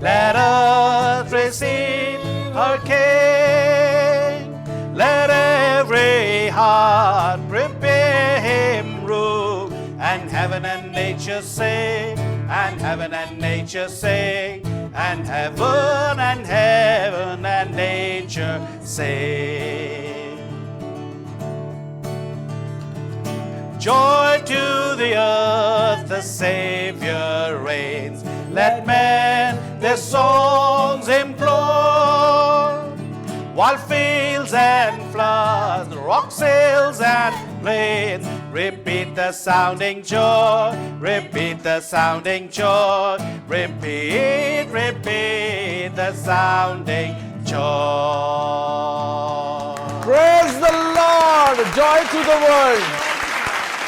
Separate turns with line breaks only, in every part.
Let us receive her King. Let every heart prepare him room. And heaven and nature sing, and heaven and nature sing, and heaven and nature sing. Joy to the earth, the Savior reigns. Let men their songs implore, while fields and floods, rocks, hills and plains repeat the sounding joy, repeat the sounding joy, repeat the sounding joy.
Praise the Lord, joy to the world.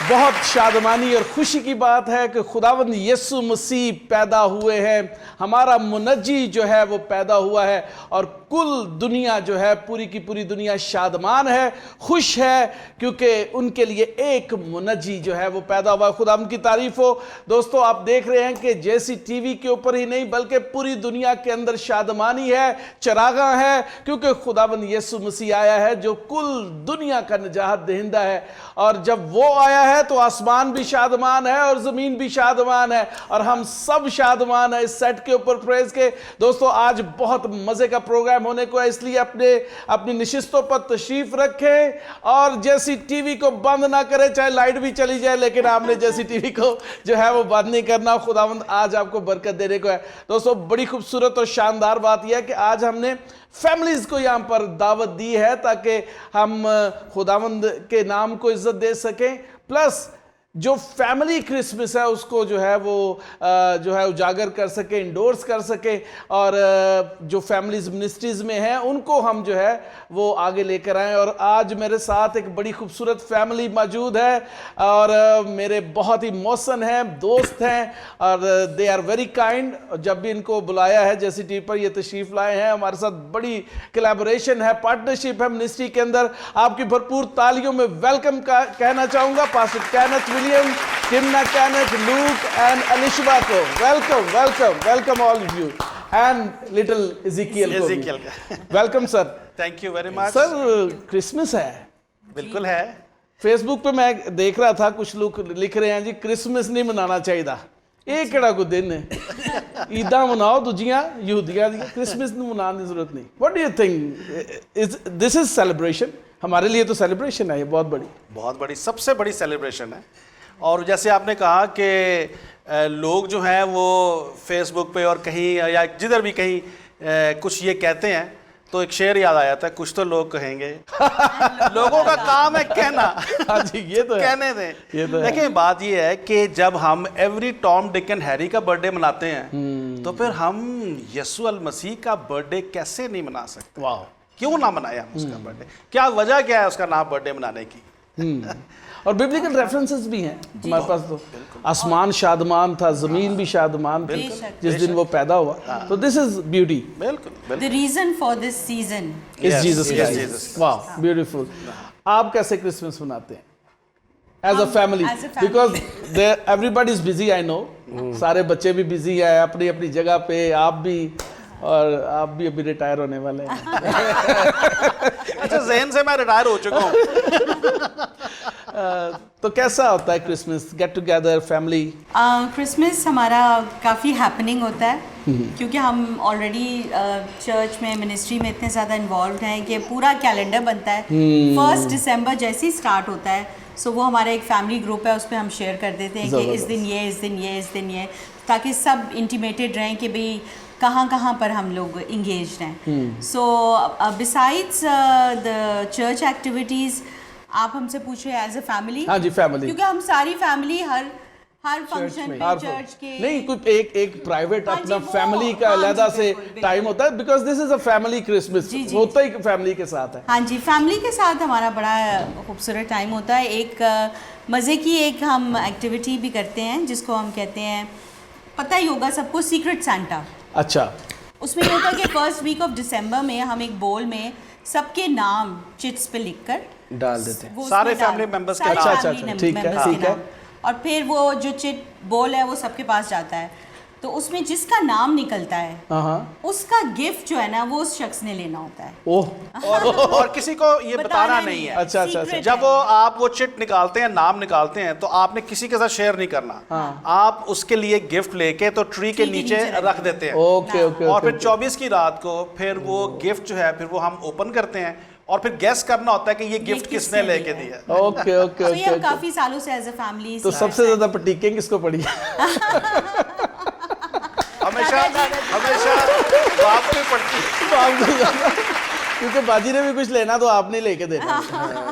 बहुत शादमानी और खुशी की बात है कि खुदावंद यीशु मसीह पैदा हुए हैं, हमारा मुनज्जी जो है वो पैदा हुआ है और कुल दुनिया जो है पूरी की पूरी दुनिया शादमान है, खुश है क्योंकि उनके लिए एक मुनज्जी जो है वो पैदा हुआ है। खुदावंद की तारीफ हो। दोस्तों, आप देख रहे हैं कि जैसी टीवी के ऊपर ही नहीं बल्कि पूरी दुनिया के अंदर शादमानी है, चरागा है, क्योंकि खुदावंद यीशु मसीह आया है जो कुल दुनिया का निजात दहिंदा है। और जब वो आया है तो आसमान भी शादमान है और जमीन भी शादमान है और हम सब शादमान है इस सेट के ऊपर। प्रेज के दोस्तों, आज बहुत मजे का प्रोग्राम होने को है, इसलिए अपनी निशिस्तों पर तशरीफ रखें और जैसी टीवी को बंद ना करें, चाहे लाइट भी चली जाए, लेकिन आपने जैसी टीवी को जो है वो बंद नहीं करना। खुदावंद आज आपको बरकत देने को है। दोस्तों, बड़ी खूबसूरत और शानदार बात यह है कि आज हमने फैमिलीज को यहाँ पर दावत दी है ताकि हम खुदावंद के नाम को इज्जत दे सकें, प्लस जो फैमिली क्रिसमस है उसको जो है वो जो है उजागर कर सके, इंडोर्स कर सके और जो फैमिलीज मिनिस्ट्रीज में हैं उनको हम जो है वो आगे लेकर आएँ। और आज मेरे साथ एक बड़ी खूबसूरत फैमिली मौजूद है और मेरे बहुत ही मौसन हैं, दोस्त हैं और दे आर वेरी काइंड। जब भी इनको बुलाया है जैसी टीवी पर ये तशरीफ लाए हैं, हमारे साथ बड़ी कोलैबोरेशन है, पार्टनरशिप है मिनिस्ट्री के अंदर। आपकी भरपूर तालियों में वेलकम कहना चाहूँगा pastor Kenneth William, Timna Kenneth, Luke and Elishba ko. Welcome, welcome, welcome all of you. And little Ezekiel ko.
Ezekiel.
Welcome sir.
Thank you very much.
Sir, Christmas है.
बिल्कुल है।
फेसबुक पे मैं देख रहा था कुछ लोग लिख रहे हैं जी क्रिसमस नहीं मनाना चाहिए। ਇਹ ਕਿਹੜਾ ਕੋਈ ਦਿਨ ਹੈ? ਈਦਾਂ ਮਨਾਓ ਦੂਜੀਆਂ ਯਹੂਦੀਆਂ ਦੀਆਂ, क्रिसमस ਨੂੰ ਮਨਾਉਣ ਦੀ ਜ਼ਰੂਰਤ ਨਹੀਂ। What do you think? This is celebration. हमारे लिए तो सेलिब्रेशन है, ये बहुत बड़ी
सबसे बड़ी सेलिब्रेशन है। और जैसे आपने कहा कि लोग जो हैं वो फेसबुक पे और कहीं या जिधर भी कहीं कुछ ये कहते हैं तो एक शेर याद आ जाता है, कुछ तो लोग कहेंगे। लोगों का काम है कहना।
हाँ जी, ये तो है।
कहने दें।
ये तो
देखिए, बात ये है कि जब हम every Tom Dick and Harry का बर्थडे मनाते हैं तो फिर हम यीशु अल मसीह का बर्थडे कैसे नहीं मना सकते?
वाह,
क्यों ना मनाया हम उसका बर्थडे? क्या वजह क्या है उसका नाम बर्थडे मनाने की?
और बिब्लिकल रेफरेंसेस भी हैं हमारे पास। तो आसमान शादमान था, जमीन भी शादमान थी जिस दिन वो पैदा हुआ। तो दिस इज ब्यूटी।
बिल्कुल।
The reason for this season
is Jesus Christ. वाह, ब्यूटीफुल। आप कैसे क्रिसमस मनाते हैं? As a family, because everybody is busy, I know. सारे बच्चे भी बिजी हैं अपनी अपनी जगह पे, आप भी, और आप भी अभी रिटायर होने वाले हैं।
अच्छा, ज़हन से मैं रिटायर हो चुका हूँ।
तो कैसा होता है Christmas, get together family?
Christmas हमारा काफ़ी हैपनिंग होता है क्योंकि हम ऑलरेडी चर्च में मिनिस्ट्री में इतने ज़्यादा इन्वॉल्व हैं कि पूरा कैलेंडर बनता है। 1 दिसंबर जैसे ही स्टार्ट होता है, सो वो हमारा एक फैमिली ग्रुप है, उस पर हम शेयर कर देते हैं कि इस दिन ये, इस दिन ये, इस दिन ये, ताकि सब इंटीमेटेड रहें कि भाई कहाँ पर हम लोग इंगेज हैं। So besides the church activities, आप हमसे पूछ रहे हैं एज अ फैमिली?
हाँ जी, फैमिली,
क्योंकि हम सारी फैमिली हर फंक्शन में चर्च के
नहीं, कोई एक प्राइवेट अपना फैमिली का अलग से टाइम होता है, because this is a family Christmas, होता ही फैमिली के साथ है।
हाँ जी, फैमिली के साथ हमारा बड़ा खूबसूरत टाइम होता है। एक मज़े की एक हम एक्टिविटी भी करते हैं जिसको हम कहते हैं, पता ही होगा सबको, सीक्रेट सैंटा।
अच्छा।
उसमें ये होता है कि 1st वीक ऑफ दिसंबर में हम एक बोल में सबके नाम चिट्स पे लिखकर
डाल देते हैं,
सारे फैमिली मेंबर्स के।
अच्छा, ठीक है।
और फिर वो जो चिट बोल है वो सबके पास जाता है। तो उसमें जिसका नाम निकलता है
हाँ,
उसका गिफ्ट जो है ना वो उस शख्स ने लेना होता है।
ओह,
और किसी को ये बताना नहीं है।
अच्छा, अच्छा,
Secret
जब
है।
आप वो चिट निकालते हैं, नाम निकालते हैं, तो आपने किसी के साथ शेयर नहीं करना। आप उसके लिए गिफ्ट लेके तो ट्री के नीचे रख देते हैं।
ओके ओके
और फिर
ओके
24 की रात को फिर वो गिफ्ट जो है फिर वो हम ओपन करते हैं और फिर गेस करना होता है कि ये गिफ्ट किसने लेके दिया है।
ओके ओके
तो ये हम
ओके।
काफी सालों से एज अ फैमिली
तो सबसे ज्यादा पटीकें किसको पड़ी?
हमेशा हमेशा बाप पे पड़ती है।
बाप को ज्यादा, क्योंकि बाजी ने भी कुछ लेना तो आपने लेके देना,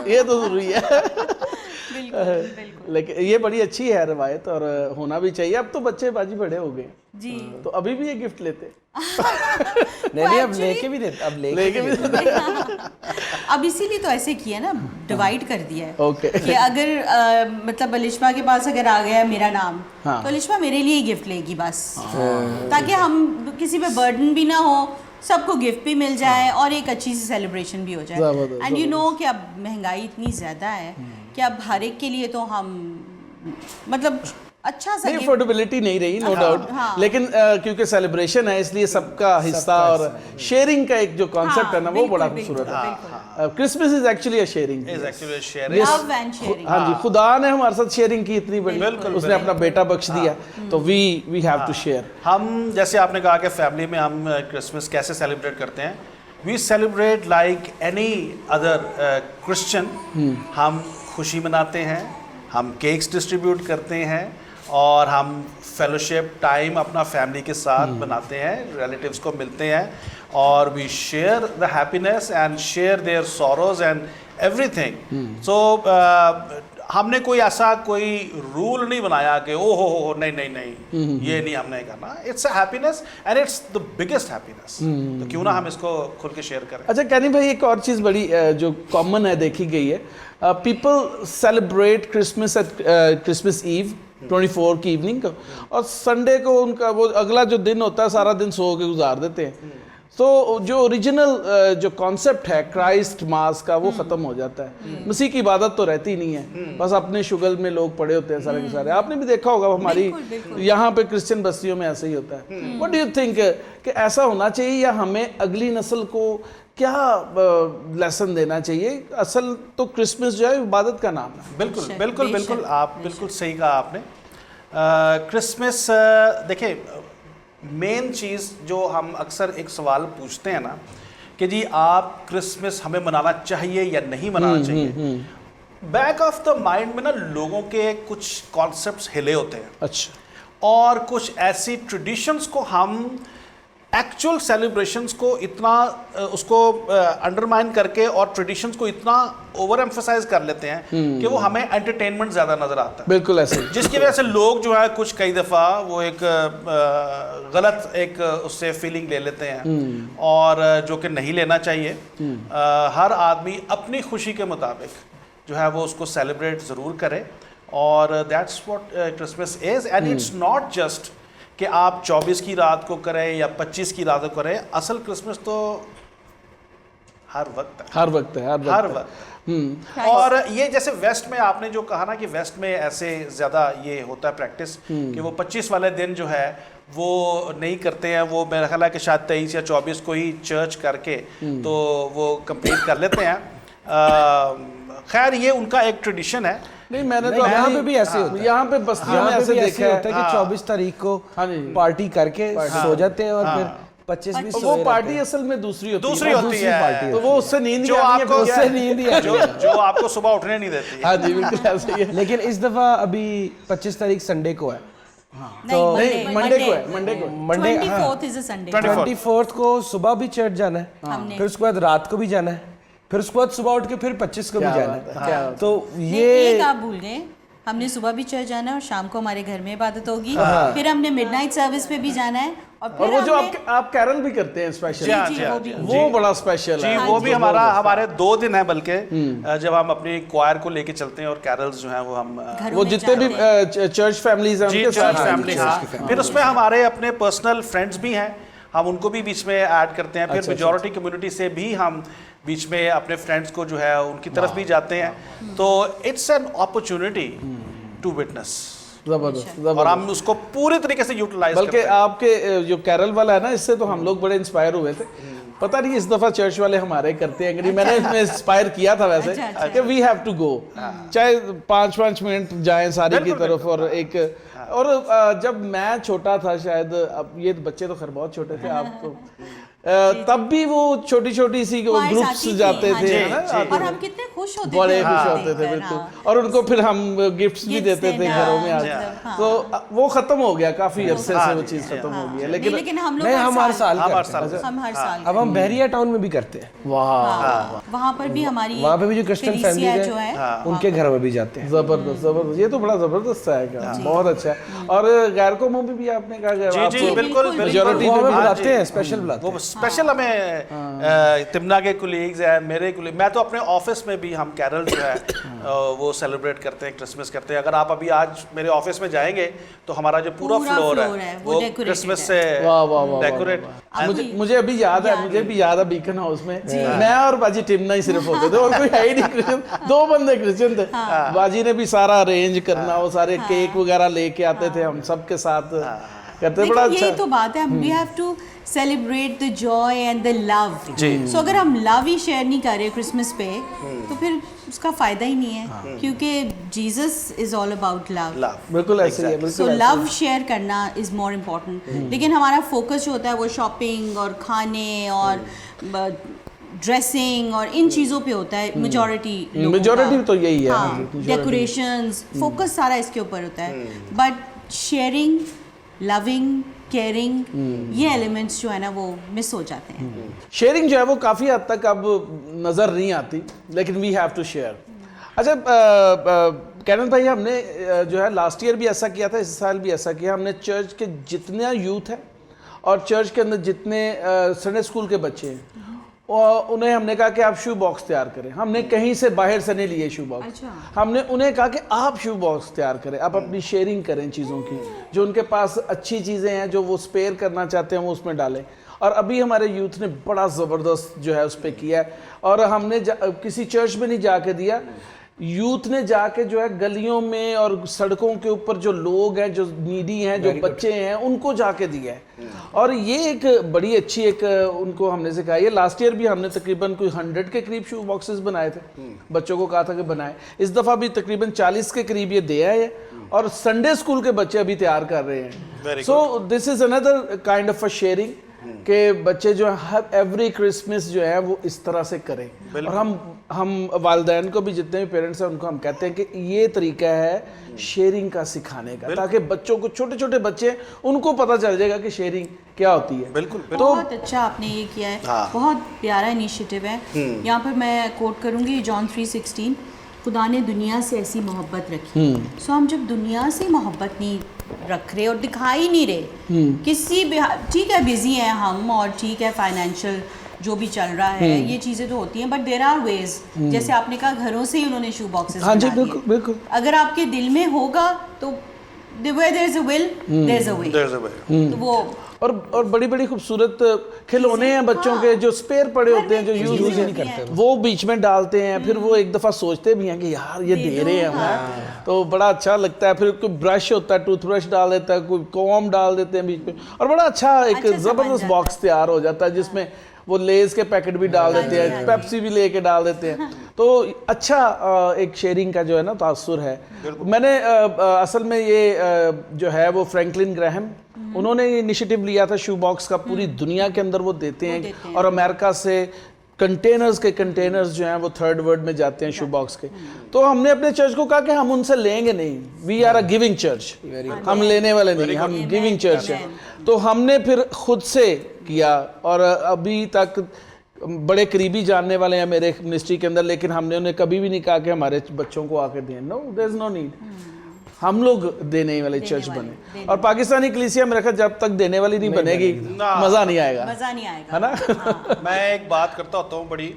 ये तो जरूरी है।
बिल्कुल बिल्कुल
लेकिन ये बड़ी अच्छी है रवायत और होना भी चाहिए। अब तो बच्चे बाजी बड़े हो गए,
जी।
तो अभी भी ये गिफ्ट लेते
नहीं अब लेके भी देते, अब
लेके भी देते।
अब इसीलिए तो ऐसे किया ना, डिवाइड कर दिया है
ओके।
कि अगर मतलब अलिश्मा के पास अगर आ गया मेरा नाम,
हाँ।
तो अलिश्मा मेरे लिए गिफ्ट लेगी बस, ताकि हम किसी पे बर्डन भी ना हो, सबको गिफ्ट भी मिल जाए और एक अच्छी सी सेलिब्रेशन भी हो जाए।
जबरदस्त,
एंड यू नो कि अब महंगाई इतनी ज़्यादा है कि अब हर एक के लिए तो हम मतलब अच्छा सा
नहीं,
gift-
अफोर्डेबिलिटी नहीं रही, नो डाउट।
हाँ।
लेकिन क्योंकि सेलिब्रेशन है इसलिए सबका हिस्सा और शेयरिंग का एक जो कॉन्सेप्ट है ना वो
बिल्कुल,
बड़ा
बिल्कुल,
खूबसूरत
बिल्कुल।
है। Christmas is actually a sharing.
Is actually sharing.
Love and sharing.
हाँ जी, खुदा ने हमारे साथ शेयरिंग की इतनी बड़ी,
बिल्कुल,
उसने अपना बेटा बख्श दिया, तो वी हैव टू शेयर।
हम जैसे आपने कहा कि फैमिली में हम क्रिसमस कैसे सेलिब्रेट करते हैं, we celebrate like any other Christian. हम खुशी मनाते हैं, हम केक्स डिस्ट्रीब्यूट करते हैं और हम फेलोशिप टाइम अपना फैमिली के साथ बनाते हैं, रिलेटिव्स को मिलते हैं और we share the happiness and share their sorrows and everything. So हमने कोई ऐसा कोई रूल नहीं बनाया कि ओ हो नहीं नहीं नहीं ये नहीं हमने करना। It's a happiness and it's the biggest happiness, तो क्यों ना हम इसको खुल के शेयर करें।
अच्छा कैनी भाई, एक और चीज़ बड़ी जो कॉमन है देखी गई है, people celebrate Christmas at Christmas eve 24 की इवनिंग को, और संडे को उनका वो अगला जो दिन होता है सारा दिन सो के गुजार देते हैं। तो जो ओरिजिनल जो कॉन्सेप्ट है क्राइस्ट मास का वो ख़त्म हो जाता है। मसीह की इबादत तो रहती नहीं है, बस अपने शुगल में लोग पड़े होते हैं सारे के सारे। आपने भी देखा होगा हमारी यहाँ पे क्रिश्चियन बस्तियों में ऐसे ही होता है। व्हाट डू यू थिंक कि ऐसा होना चाहिए या हमें अगली नस्ल को क्या लेसन देना चाहिए? असल तो क्रिसमस जो है इबादत का नाम है।
बिल्कुल बिल्कुल बिल्कुल, आप बिल्कुल सही कहा आपने। क्रिसमस देखिए, मेन चीज़ जो हम अक्सर एक सवाल पूछते हैं ना कि जी आप क्रिसमस हमें मनाना चाहिए या नहीं मनाना चाहिए, बैक ऑफ द माइंड में ना लोगों के कुछ कॉन्सेप्ट्स हिले होते हैं।
अच्छा।
और कुछ ऐसी ट्रेडिशंस को हम एक्चुअल सेलिब्रेशंस को इतना उसको अंडरमाइन करके और ट्रेडिशंस को इतना ओवर एम्फसाइज कर लेते हैं कि वो हमें एंटरटेनमेंट ज़्यादा नज़र आता है।
बिल्कुल ऐसे ही।
जिसकी वजह से लोग जो है कुछ कई दफ़ा वो एक गलत एक उससे फीलिंग ले लेते हैं और जो कि नहीं लेना चाहिए। हर आदमी अपनी खुशी के मुताबिक जो है वो उसको सेलिब्रेट ज़रूर करे, और that's what Christmas is. And it's not just कि आप 24 की रात को करें या 25 की रात को करें, असल क्रिसमस तो हर वक्त है,
हर वक्त है,
हर वक्त। और ये जैसे वेस्ट में आपने जो कहा ना कि वेस्ट में ऐसे ज़्यादा ये होता है प्रैक्टिस कि वो 25 वाले दिन जो है वो नहीं करते हैं। वो मेरा ख्याल है कि शायद 23 या 24 को ही चर्च करके तो वो कंप्लीट कर लेते हैं। खैर ये उनका एक ट्रेडिशन है।
नहीं, मैंने तो
यहाँ पे भी ऐसे होता है,
यहाँ पे बस्तियों में
यहाँ पे
ऐसे
भी ऐसे
देखा
होता
है।
है कि 24 तारीख को
हाँ जी।
पार्टी करके सो जाते हैं और फिर 25 भी
तो
सोए
वो
रहते
पार्टी
हैं।
असल में दूसरी होती
दूसरी
है।
होती
दूसरी
है
पार्टी
तो वो उससे नींद
जो
नहीं आती है,
आपको
फिर
उससे नींद ही आती है।
जो आपको सुबह उठने नहीं देती है।
हाँ जी बिल्कुल ऐसे ही है।
लेकिन इस दफा अभी 25 तारीख संडे को है,
नहीं, मंडे को है, मंडे को है।
Monday
24th is a Sunday।
24th को सुबह भी चर्च जाना है,
हमने-
फिर उसके बाद रात को भी जाना है, फिर उसके बाद सुबह उठ के फिर 25 को भी
क्या
जाना
बात है,
है।
क्या बात
तो
नहीं,
ये
एक आप भूल गए, हमने सुबह भी चर्च जाना है और शाम को हमारे घर में इबादत होगी, फिर हमने मिडनाइट सर्विस पे भी जाना है और
और
फिर
वो जो
हमने-
आप कैरल भी करते हैं स्पेशल,
जी, हाँ,
जी,
जी,
वो
हाँ,
भी।
जी,
वो बड़ा स्पेशल
जी,
है।
वो भी हमारे 2 दिन है बल्कि जब हम अपनी क्वायर को लेके चलते हैं और कैरल्स जो हैं वो हम
घरों
वो
में
जितने भी
जाते हैं।
चर्च फैमिलीज हैं
जी
उनके
चर्च
साथ
फैमिली। हाँ, फिर उसमें हमारे अपने पर्सनल फ्रेंड्स भी हैं, हम उनको भी बीच में ऐड करते हैं। फिर
अच्छा,
मेजॉरिटी कम्युनिटी से भी हम बीच में अपने फ्रेंड्स को जो है उनकी तरफ भी जाते हैं। तो it's an opportunity to witness
जबरदस्त
और हम उसको पूरी तरीके से यूटिलाइज
बल्कि
करते हैं।
आपके जो कैरल वाला है ना, इससे तो हम लोग बड़े इंस्पायर हुए थे। पता नहीं इस दफा चर्च वाले हमारे करते हैं कि नहीं, मैंने इसमें इंस्पायर किया था वैसे
अच्छा।
कि वी हैव टू गो, चाहे 5-5 मिनट जाएं सारी की तरफ। और एक और जब मैं छोटा था शायद, अब ये बच्चे तो खैर बहुत छोटे थे आप तो, तब भी वो छोटी छोटी सी
Choirs
ग्रुप्स
आती थी,
जाते
हाँ
थे
जी,
है ना,
जी।
आते
और
थे।
हम कितने खुश होते
बड़े
थे
खुश
उनको
होते थे
देखकर,
बिल्कुल।
हाँ।
और उनको फिर हम गिफ्ट्स भी
Gifts
देते थे
देना,
घरों में
मतलब, हाँ।
तो वो खत्म हो गया काफी अरसे से, वो
जी,
चीज खत्म हो गई है।
लेकिन
लेकिन
हम लोग
नहीं, हम हर साल
हम हर
करते
साल
हैं।
हम हर साल
अब हम बहरिया टाउन में भी करते हैं,
वाह,
वहाँ पर भी हमारी
वहाँ पे भी जो क्रिश्चियन फैमिली
कलीसिया जो है
है उनके घर में भी जाते हैं।
जबरदस्त जबरदस्त, ये तो बड़ा जबरदस्त है काम, बहुत अच्छा है। और गैर कौमों में भी आपने कहा
जी
आप
जी बिल्कुल
majority
वो
बिल्कुल।
हमें
हाँ
बुलाते
जी।
हैं, स्पेशल बुलाते
वो
हैं।
स्पेशल हमें तिमना के कुलीग्स हैं, मेरे कुलीग, मैं तो अपने ऑफिस में भी हम कैरल जो है वो सेलिब्रेट करते हैं, क्रिसमस करते हैं। अगर आप अभी आज मेरे ऑफिस में जाएंगे तो हमारा जो पूरा
पूरा
फ्लोर
floor
है
है, वो
वो
decorated
क्रिसमस
है।
से
वाह वाह वाह
डेकोरेट।
मुझे अभी याद है, मुझे भी याद है बीकन हाउस में मैं और बाजी टिमना ही सिर्फ होते थे और कोई है ही नहीं क्रिश्चियन, 2 बंदे क्रिश्चियन थे। बाजी ने भी सारा अरेंज करना, वो सारे केक वगैरह लेके आते थे, हम सबके साथ करते, बड़ा
लेकिन
अच्छा।
यही तो बात है, we have to celebrate the joy and the love.
जी।
सो अगर हम लव ही शेयर नहीं कर रहे क्रिसमस पे तो फिर उसका फायदा ही नहीं है, क्योंकि Jesus is all about love.
Love
बिल्कुल ऐसे ही है,
सो
बिल्कुल ऐसे
लव शेयर करना इज मोर इम्पोर्टेंट। लेकिन हमारा फोकस जो होता है वो शॉपिंग और खाने और ड्रेसिंग और इन चीज़ों पे होता है मेजॉरिटी।
Majority तो यही है,
हाँ,
majority।
डेकोरेशंस, फोकस सारा इसके ऊपर होता है। बट शेयरिंग, लविंग, केयरिंग, ये एलिमेंट्स जो है ना वो मिस हो जाते हैं।
शेयरिंग जो है वो काफ़ी हद तक अब नज़र नहीं आती, लेकिन वी हैव टू शेयर। अच्छा कैनन भाई, हमने जो है लास्ट ईयर भी ऐसा किया था, इस साल भी ऐसा किया। हमने चर्च के जितने यूथ है और चर्च के अंदर जितने संडे स्कूल के बच्चे हैं, और उन्हें हमने कहा कि आप शू बॉक्स तैयार करें। हमने कहीं से बाहर से नहीं लिए शू बॉक्स।
अच्छा।
हमने उन्हें कहा कि आप शू बॉक्स तैयार करें, आप अपनी शेयरिंग करें चीज़ों की, जो उनके पास अच्छी चीज़ें हैं जो वो स्पेयर करना चाहते हैं वो उसमें डालें। और अभी हमारे यूथ ने बड़ा ज़बरदस्त जो है उस पर किया है। और हमने किसी चर्च में नहीं जाके दिया, यूथ ने जाके जो है गलियों में और सड़कों के ऊपर जो लोग हैं, जो नीडी हैं, जो बच्चे हैं, उनको जाके दिया है। और ये एक बड़ी अच्छी एक उनको हमने सिखाई है। लास्ट ईयर भी हमने तकरीबन कोई 100 के करीब शू बॉक्सेस बनाए थे, बच्चों को कहा था कि बनाए। इस दफ़ा भी तकरीबन 40 के करीब ये दिया है और संडे स्कूल के बच्चे अभी तैयार कर रहे हैं। So this is another kind of a sharing कि बच्चे जो है एवरी क्रिसमस जो है वो इस तरह से करें। और हम वालिदैन को भी, जितने भी पेरेंट्स हैं उनको हम कहते हैं कि ये तरीका है शेयरिंग का सिखाने का, ताकि बच्चों को, छोटे छोटे बच्चे, उनको पता चल जाएगा कि शेयरिंग क्या होती है।
बिल्कुल
तो बहुत अच्छा आपने ये किया है, बहुत प्यारा इनिशिएटिव है। यहाँ पर मैं कोट करूँगी जॉन 3:16, खुदा ने दुनिया से ऐसी मोहब्बत रखी। सो हम जब दुनिया से मोहब्बत नहीं रख रहे और दिखाई नहीं रहे किसी भी, ठीक है बिजी हैं हम और ठीक है फाइनेंशियल जो भी चल रहा है, ये चीज़ें तो होती हैं, बट देयर आर वेज, जैसे आपने कहा घरों से ही उन्होंने शू बॉक्सेस
हाँ जी,
बना दिए।
बिल्कुल बिल्कुल।
अगर आपके दिल में होगा तो where there is a will there is a way।
There's a way।
तो वो
और बड़ी बड़ी खूबसूरत खिलौने हैं बच्चों के जो स्पेयर पड़े होते हैं, जो यूज ही नहीं करते, वो बीच में डालते हैं। फिर वो एक दफ़ा सोचते भी हैं कि यार ये दे रहे हैं हमें, तो बड़ा अच्छा लगता है। फिर कोई ब्रश होता है, टूथब्रश डाल देता है, कोई कॉम डाल देते हैं बीच में, और बड़ा अच्छा एक ज़बरदस्त बॉक्स तैयार हो जाता है, जिसमें वो लेज के पैकेट भी डाल देते हैं, पेप्सी भी लेके डाल देते हैं। तो अच्छा एक शेयरिंग का जो है ना तासुर है। मैंने असल में ये जो है वो फ्रैंकलिन ग्राहम, उन्होंने इनिशिएटिव लिया था शू बॉक्स का, पूरी दुनिया के अंदर वो देते हैं। और अमेरिका से कंटेनर्स के कंटेनर्स जो हैं वो थर्ड वर्ल्ड में जाते हैं शू बॉक्स के। तो हमने अपने चर्च को कहा कि हम उनसे लेंगे नहीं, we are a giving church, हम लेने वाले नहीं, हम गिविंग चर्च हैं। तो हमने फिर खुद से किया, और अभी तक बड़े करीबी जानने वाले हैं मेरे मिनिस्ट्री के अंदर, लेकिन हमने उन्हें कभी भी नहीं कहा कि हमारे बच्चों को आके दें। No, there is no need. हम लोग देने वाले चर्च बने, और पाकिस्तानी कलीसिया में रखा जब तक देने वाली नहीं बनेगी मज़ा नहीं आएगा,
मज़ा नहीं आएगा,
है ना।
मैं एक बात करता होता हूँ बड़ी,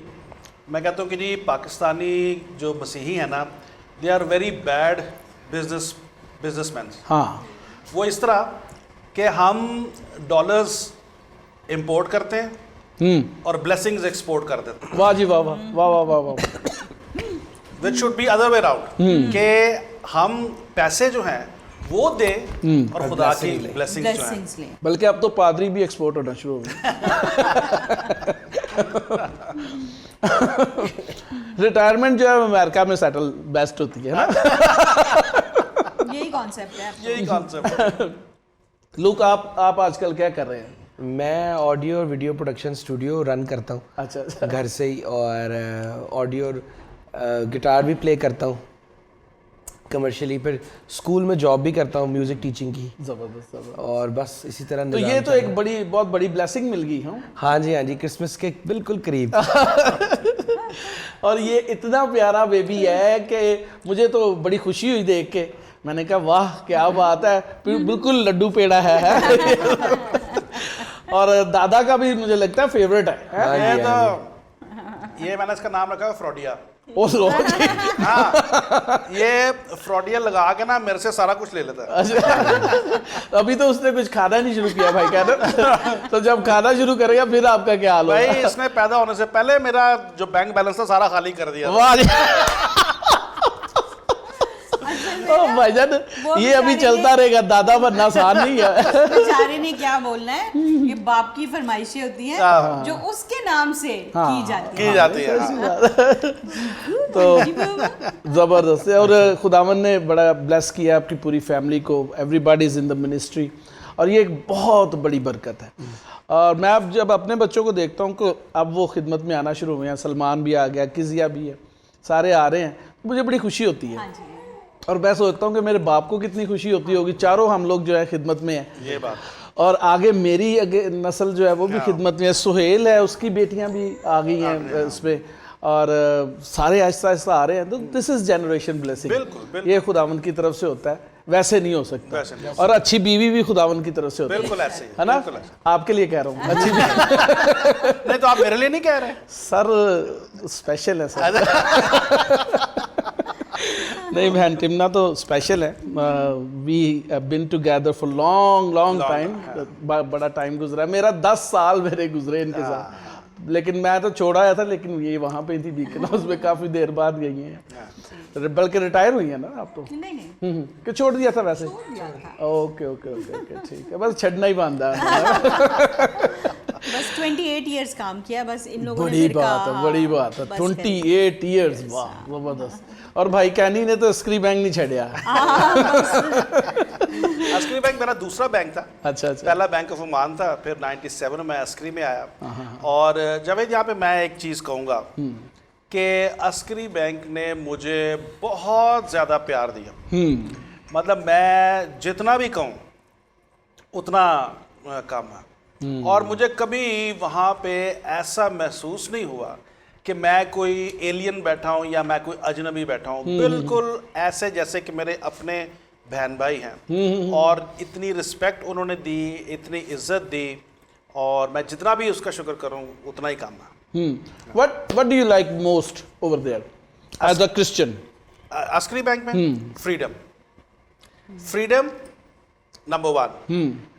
मैं कहता हूँ कि जी पाकिस्तानी जो मसीही है ना, they are very bad businessman.
हाँ,
वो इस तरह कि हम डॉलर्स इंपोर्ट करते हैं और ब्लेसिंग्स एक्सपोर्ट कर देते हैं।
वाह जी वाह वाह वाह वाह वाह वाह।
Which should be other way around, कि हम पैसे जो हैं वो दे और खुदा की ब्लेसिंग्स जो है।
ब्लेसिंग्स ले।
बल्कि अब तो पादरी भी एक्सपोर्ट होना शुरू हो गए। रिटायरमेंट जो है अमेरिका में सेटल बेस्ट होती है ना।
यही कॉन्सेप्ट है।
यही कॉन्सेप्ट।
लुक आप आजकल क्या कर रहे हैं?
मैं ऑडियो और वीडियो प्रोडक्शन स्टूडियो रन करता हूँ
अच्छा
घर से ही, और ऑडियो गिटार भी प्ले करता हूँ कमर्शियली, फिर स्कूल में जॉब भी करता हूँ म्यूजिक टीचिंग की,
जबरदस्त।
और बस इसी तरह
तो
निज़ाम
ये तो
चल
एक बहुत बड़ी ब्लेसिंग मिल गई हूँ।
हाँ जी, क्रिसमस के बिल्कुल करीब।
और ये इतना प्यारा बेबी है कि मुझे तो बड़ी खुशी हुई देख के। मैंने कहा वाह क्या बात है, बिल्कुल लड्डू पेड़ा है। और दादा का भी मुझे लगता है फेवरेट है।
हाँ
ये
जी,
तो ये मैंने इसका नाम रखा है फ्रॉडिया।
ओ लो जी।
हाँ, ये फ्रॉडिया लगा के ना मेरे से सारा कुछ ले लेता है।
अच्छा, अभी तो उसने कुछ खाना नहीं शुरू किया भाई कहना। तो जब खाना शुरू करेगा फिर आपका क्या हाल
भाई
होगा?
इसने पैदा होने से पहले मेरा जो बैंक बैलेंस था सारा खाली कर दिया था।
वाह जी। ओ भाईजान,
वो
ये अभी
बेचारे
चलता रहेगा, दादा बनना आसान नहीं है।
बेचारे ने क्या बोलना है, ये बाप की फरमाइशें होती हैं जो उसके नाम से की जाती
की जाती है।
तो जबरदस्त है। और खुदावन ने बड़ा ब्लेस किया आपकी पूरी फैमिली को, everybody is in the ministry, और ये एक बहुत बड़ी बरकत है। और मैं अब जब अपने बच्चों को देखता हूँ कि अब वो खिदमत में आना शुरू हुए हैं, सलमान भी आ गया, किजिया भी है, सारे आ रहे हैं, मुझे बड़ी खुशी होती है।
हाँ जी।
और मैं सोचता हूँ कि मेरे बाप को कितनी खुशी होती होगी, चारों हम लोग जो है खिदमत में हैं।
ये बात।
और आगे मेरी नस्ल जो है वो भी खिदमत में है। सुहेल है, उसकी बेटियां भी आ गई हैं इसमें, और सारे आहिस्ता आहिस्ता आ रहे हैं। तो दिस इज जनरेशन ब्लेसिंग।
बिल्कुल।
ये खुदावन की तरफ से होता है, वैसे नहीं हो सकता।
वैसे नहीं।
और अच्छी बीवी भी खुदावन की तरफ से होती
बिल्कुल ऐसे ही
है ना?
बिल्कुल ऐसे।
आपके लिए कह रहा हूँ अच्छी बीवी।
नहीं तो आप मेरे लिए नहीं कह रहे।
सर स्पेशल है सर। नहीं, बहन टिमना तो स्पेशल है। We been together for long time, बड़ा टाइम गुजरा है। मेरा 10 साल मेरे गुजरे इनके साथ, लेकिन मैं तो छोड़ा आया था, लेकिन ये वहाँ पे थी बीकन हाउस में, काफ़ी देर बाद गई हैं। बल्कि रिटायर हुई है ना आप तो?
नहीं
कि छोड़ दिया था वैसे? ओके ठीक है, बस छड़ना ही बांधा है।
बस 28 इयर्स काम किया बस इन लोगों ने।
बड़ी बात है 28 इयर्स, वाह जबरदस्त। और भाई कैनी ने तो अस्करी बैंक नहीं छड़िया।
अस्करी बैंक मेरा दूसरा बैंक था।
अच्छा।
पहला बैंक ऑफ ओमान था, फिर 97 में अस्करी में आया। और जावेद यहाँ पे मैं एक चीज़ कहूँगा कि अस्करी बैंक ने मुझे बहुत ज़्यादा प्यार दिया। मतलब मैं जितना भी कहूँ उतना कम है। और मुझे कभी वहाँ पे ऐसा महसूस नहीं हुआ कि मैं कोई एलियन बैठा हूँ या मैं कोई अजनबी बैठा हूँ। बिल्कुल ऐसे जैसे कि मेरे अपने बहन भाई हैं। और इतनी रिस्पेक्ट उन्होंने दी, इतनी इज्जत दी, और मैं जितना भी उसका शुक्र करूँ उतना ही कम है।
What do you like most over there as a Christian?
Askari bank में freedom number 1,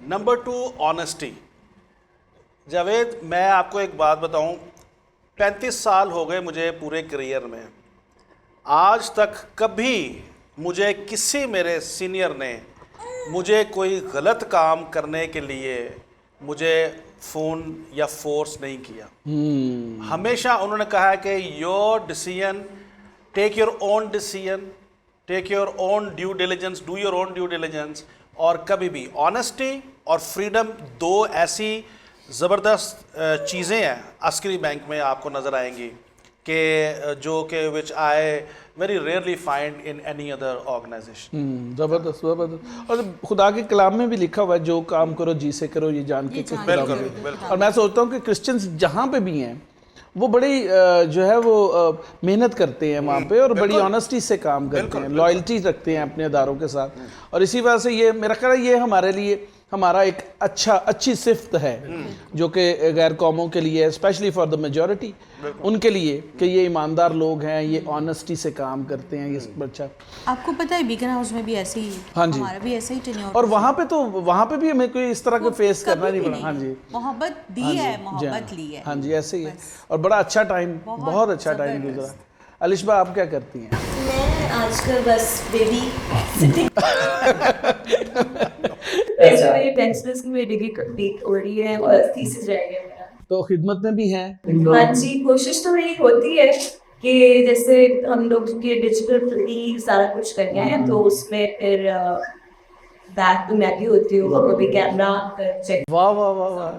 number 2 honesty. Javed मैं आपको एक बात बताऊं, 35 साल हो गए मुझे पूरे करियर में, आज तक कभी मुझे किसी मेरे सीनियर ने मुझे कोई गलत काम करने के लिए मुझे फ़ोन या फोर्स नहीं किया। हमेशा उन्होंने कहा है कि your decision, take your own decision, take your own due diligence, do your own due diligence. और कभी भी ऑनेस्टी और फ्रीडम, दो ऐसी ज़बरदस्त चीज़ें हैं अस्करी बैंक में आपको नज़र आएंगी कि जो कि which I very rarely find in any other organisation.
जबरदस्त। और खुदा के कलाम में भी लिखा हुआ है, जो काम करो जी से करो, ये जान के।
बिल्कुल।
और मैं सोचता हूँ कि क्रिश्चियंस जहाँ पे भी हैं वो बड़ी जो है वो मेहनत करते हैं वहाँ पे, और बड़ी ऑनेस्टी से काम करते हैं, लॉयल्टी रखते हैं अपने अदारों के साथ। और इसी वजह से ये मेरा ख्याल है ये हमारे लिए हमारा एक अच्छी सिफ्त है, जो कि गैर कौमों के लिए, स्पेशली फॉर द मेजॉरिटी, उनके लिए, कि ये ईमानदार लोग हैं, ये ऑनेस्टी से काम करते हैं। ये बच्चा,
आपको पता है बीकन हाउस में भी ऐसे ही,
हाँ जी,
हमारा भी ऐसे ही टेन्योर।
और वहाँ पे भी हमें कोई इस तरह का फेस करना नहीं पड़ा। हाँ जी,
मोहब्बत दी है, मोहब्बत ली है।
हाँ जी, ऐसे ही है। और बड़ा अच्छा टाइम, बहुत अच्छा टाइम गुजरा। अलिशबा आप क्या करती हैं?
मैं आजकल बस बेबी सिटिंग ऐसे मेरी टेंशन्स की मेरी डिग्री कंप्लीट हो रही है और थीसिस रह गया मेरा।
तो खिदमत में भी हैं।
हाँ जी, कोशिश तो मेरी होती है कि जैसे हम लोग के डिजिटल फ्री सारा कुछ कर गए हैं तो उसमें फिर बैक तो मैं भी होती हूँ, कभी कैमरा चेक।
वाह वाह वाह वाह,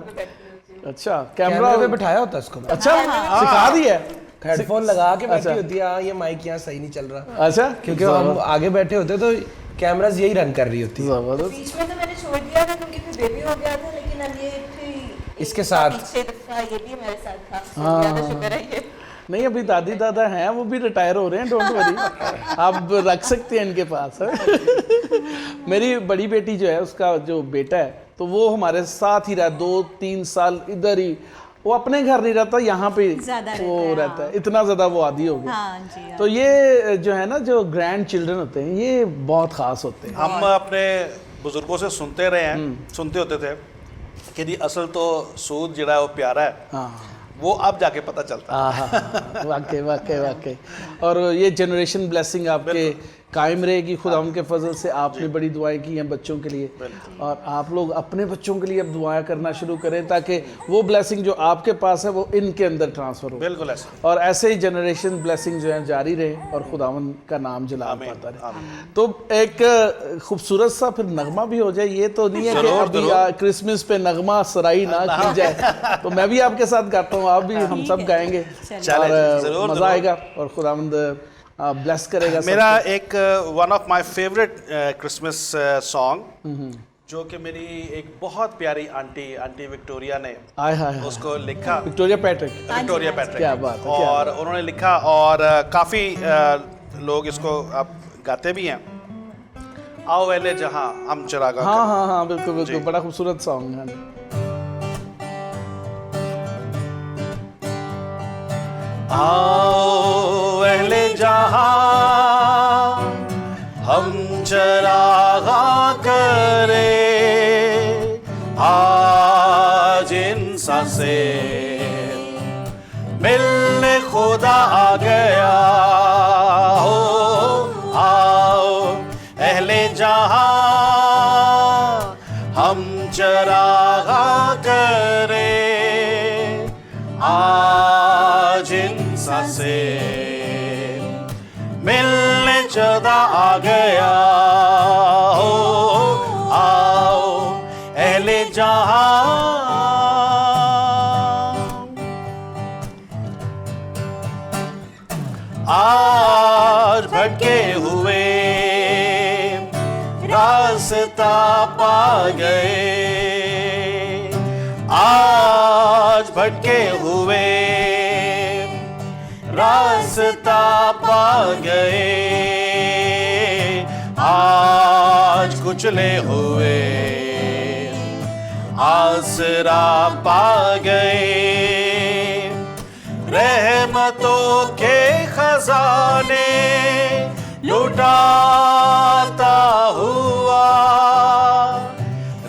अच्छा कैमरा
कैमरा पे बिठाया होता है इसको।
अच्छा सिखा दिया है।
हेडफोन लगा के बैठी
अच्छा।
होती है, हाँ ये माइक यहाँ सही नहीं चल रहा,
अच्छा
क्योंकि हम आगे बैठे होते तो कैमरास यही रन कर रही होती है।
जबरदस्त।
बीच में तो मैंने छोड़ दिया था क्योंकि फिर बेबी हो गया था, लेकिन अब ये फिर
इसके साथ
पीछे दफा ये भी मेरे साथ था, ज़्यादा शुक्र है ये।
नहीं अभी दादी दादा हैं, वो भी रिटायर हो रहे हैं, डोंट वरी, आप रख सकते हैं इनके पास। मेरी बड़ी बेटी जो है, उसका जो बेटा है, तो वो हमारे साथ ही रहा 2-3 साल इधर ही, वो अपने घर नहीं रहता, यहाँ पे
ज़्यादा
वो
रहता है,
रहता है, इतना ज़्यादा वो आदी हो गया।
हाँ जी,
तो ये जो है ना, जो ग्रैंड चिल्ड्रन होते हैं, ये बहुत ख़ास होते हैं।
हम अपने बुजुर्गों से सुनते रहे हैं, सुनते होते थे कि जी असल तो सूद जड़ा है वो प्यारा है,
हाँ
वो अब जाके पता चलता है।
वाकई वाकई वाकई। और ये जनरेशन ब्लेसिंग आपके कायम रहेगी खुदा उनके फजल से। आपने बड़ी दुआएं की हैं बच्चों के लिए, और आप लोग अपने बच्चों के लिए अब दुआएं करना शुरू करें ताकि वो ब्लेसिंग जो आपके पास है वो इनके अंदर ट्रांसफ़र हो।
बिल्कुल ऐसा।
और ऐसे ही जनरेशन ब्लेसिंग जो है जारी रहे और खुदावन का नाम जलाल पाता रहे। तो एक खूबसूरत सा फिर नगमा भी हो जाए, ये तो नहीं है कि अभी क्रिसमस पे नगमा सराई ना की जाए, तो मैं भी आपके साथ गाता हूँ, आप भी, हम सब गाएंगे और मज़ा आएगा और खुदावंद ब्लेस करेगा।
मेरा एक one of my favourite Christmas song जो कि मेरी एक बहुत प्यारी आंटी विक्टोरिया ने
आय हाय
उसको लिखा,
विक्टोरिया पैट्रिक, क्या बात है,
और उन्होंने लिखा और काफ़ी लोग इसको आप गाते भी हैं। आओ वेले जहां हम चरागा।
हाँ हाँ हाँ बिल्कुल बिल्कुल, बड़ा खूबसूरत सॉन्ग है।
आओ अहले जहां हम चरागा करे, आज इंसान से मिलने खुदा आ गया हो। आओ अहले जहां हम चरागा करे, आज इंसान से मिलने खुदा आ गया हो। आओ अहले जहां। आज भटके हुए रास्ता पा गए, आज भटके हुए रास्ता पा गए, आज कुचले हुए आसरा पा गए। रहमतों के खजाने लुटाता हुआ,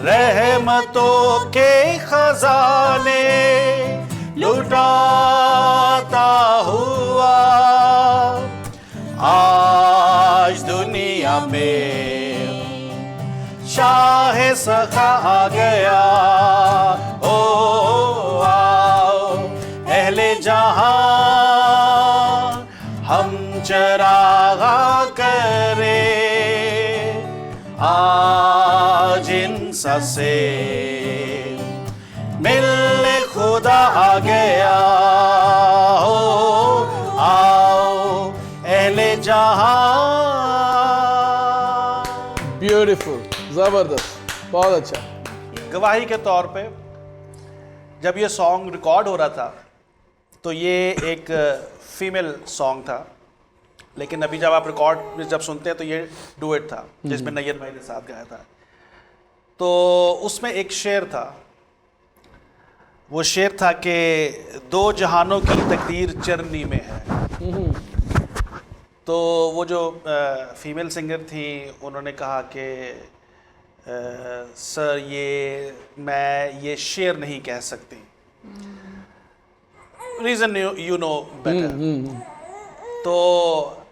रहमतों के खजाने लुटाता हुआ, आज दुनिया में शाह सखा आ गया। ओ आओ अहले जहां हम चरागा करे, आज इंसान से मिलने खुदा आ गया हो। आओ अहले जहां।
ब्यूटीफुल, जबरदस्त, बहुत अच्छा।
गवाही के तौर पे जब ये सॉन्ग रिकॉर्ड हो रहा था तो ये एक फीमेल सॉन्ग था, लेकिन अभी जब आप रिकॉर्ड जब सुनते हैं तो ये डुएट था जिसमें नैयन भाई ने साथ गाया था। तो उसमें एक शेर था, वो शेर था कि दो जहानों की तकदीर चरनी में है। तो वो जो फीमेल सिंगर थी उन्होंने कहा कि सर मैं ये शेर नहीं कह सकती, रीज़न यू नो बेटर। तो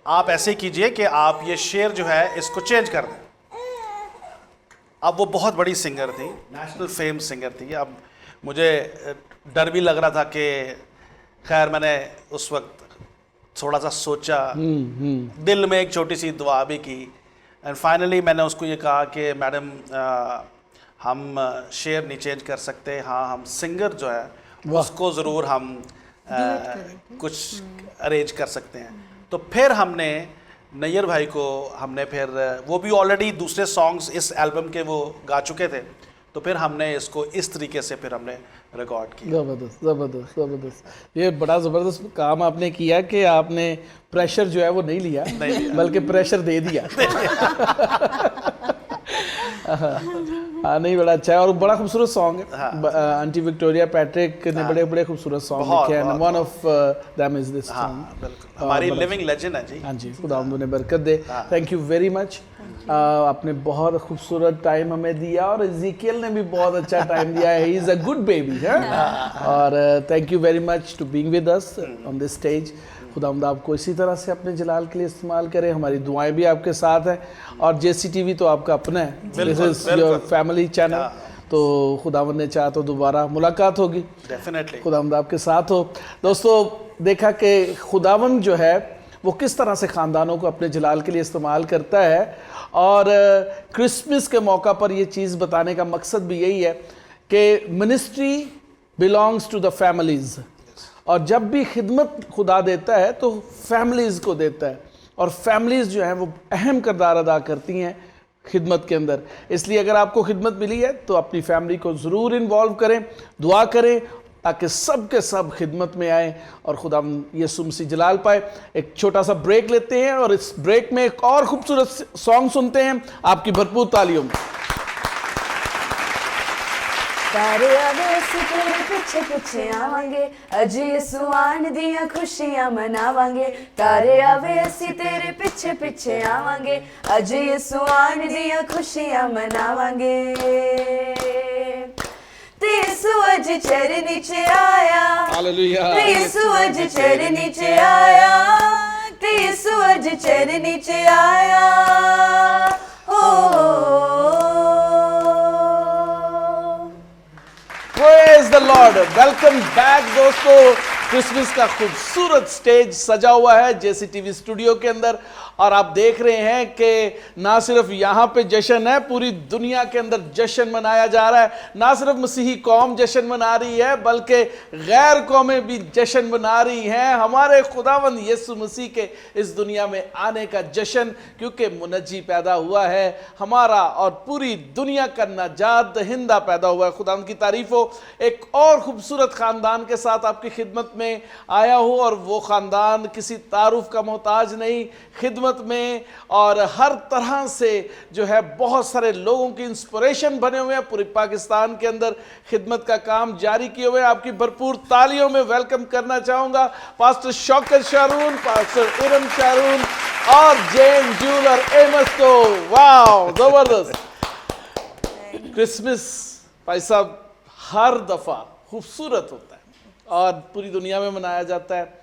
आप ऐसे कीजिए कि आप ये शेर जो है इसको चेंज कर दें। अब वो बहुत बड़ी सिंगर थी, नेशनल फेम सिंगर थी। अब मुझे डर भी लग रहा था कि खैर मैंने उस वक्त थोड़ा सा सोचा, दिल में एक छोटी सी दुआ भी की, एंड फाइनली मैंने उसको ये कहा कि मैडम हम शेर नहीं चेंज कर सकते, हाँ हम सिंगर जो है उसको ज़रूर हम कुछ अरेंज कर सकते हैं। तो फिर हमने नैयर भाई को हमने फिर, वो भी ऑलरेडी दूसरे सॉन्ग्स इस एल्बम के वो गा चुके थे, तो फिर हमने इसको इस तरीके से फिर हमने रिकॉर्ड किया।
ज़बरदस्त ज़बरदस्त ज़बरदस्त, ये बड़ा ज़बरदस्त काम आपने किया कि आपने प्रेशर जो है वो नहीं लिया, बल्कि प्रेशर दे दिया। हाँ नहीं, बड़ा अच्छा है और बड़ा खूबसूरत सॉन्ग है। आंटी विक्टोरिया पैट्रिक ने बड़े बड़े खूबसूरत सॉन्ग लिखे हैं, one of them is this song.
बिल्कुल हमारी लिविंग लेजेंड है जी।
हाँ जी, खुदा उन्हें बरकत दे। Thank you very much. आपने बहुत खूबसूरत टाइम हमें दिया और इज़ीकियल ने भी बहुत अच्छा टाइम दिया है। He is a good baby है। और thank you very much to being with us on this stage. खुदावंद आपको इसी तरह से अपने जलाल के लिए इस्तेमाल करें। हमारी दुआएं भी आपके साथ हैं और JCTV तो आपका अपना है, this is your family channel. तो खुदावंद ने चाहा तो दोबारा मुलाकात होगी,
डेफिनेटली
खुदावंद आपके साथ हो। दोस्तों, देखा कि खुदावंद जो है वो किस तरह से ख़ानदानों को अपने जलाल के लिए इस्तेमाल करता है। और क्रिसमस के मौका पर ये चीज़ बताने का मकसद भी यही है कि ministry belongs to the families, और जब भी खिदमत खुदा देता है तो फैमिलीज़ को देता है, और फैमिलीज़ जो हैं वो अहम किरदार अदा करती हैं खिदमत के अंदर। इसलिए अगर आपको खिदमत मिली है तो अपनी फैमिली को ज़रूर इन्वॉल्व करें, दुआ करें ताकि सब के सब खिदमत में आए और खुदा यीशु मसीह जलाल पाए। एक छोटा सा ब्रेक लेते हैं और इस ब्रेक में एक और खूबसूरत सॉन्ग सुनते हैं आपकी भरपूर तालियों में।
तारे आवे असी तेरे पिछे पिछे आवांगे, अज यसु आन दिया खुशियां मनावांगे। तारे आवे असी तेरे पिछे पिछे आवांगे, अज यसु आन दिया खुशियां मनावांगे। ते यसु अज चरनी च आया,
हालेलुया।
ते यसु अज चरनी च आया, ते यसु अज चरनी च आया।
Praise the Lord. Welcome back दोस्तों। क्रिसमस का खूबसूरत स्टेज सजा हुआ है JCTV स्टूडियो के अंदर, और आप देख रहे हैं कि ना सिर्फ यहाँ पे जश्न है, पूरी दुनिया के अंदर जश्न मनाया जा रहा है। ना सिर्फ मसीही कौम जश्न मना रही है बल्कि गैर कौमें भी जश्न मना रही हैं हमारे खुदावंद यीशु मसीह के इस दुनिया में आने का जश्न, क्योंकि मुनज्जी पैदा हुआ है हमारा और पूरी दुनिया का नजात दहिंदा पैदा हुआ है। खुदावंद की तारीफ हो। एक और खूबसूरत ख़ानदान के साथ आपकी खिदमत में आया हूँ, और वो ख़ानदान किसी तारुफ का मोहताज नहीं, खिदमत में और हर तरह से जो है बहुत सारे लोगों की इंस्पिरेशन बने हुए हैं। पूरे पाकिस्तान के अंदर खिदमत का काम जारी किए हुए हैं। आपकी भरपूर तालियों में वेलकम करना चाहूँगा pastor Shaukat Sharone, pastor Iram Sharone और जेन जूलर एमस को। वाह, ज़बरदस्त। क्रिसमस भाई साहब हर दफ़ा खूबसूरत होता है और पूरी दुनिया में मनाया जाता है,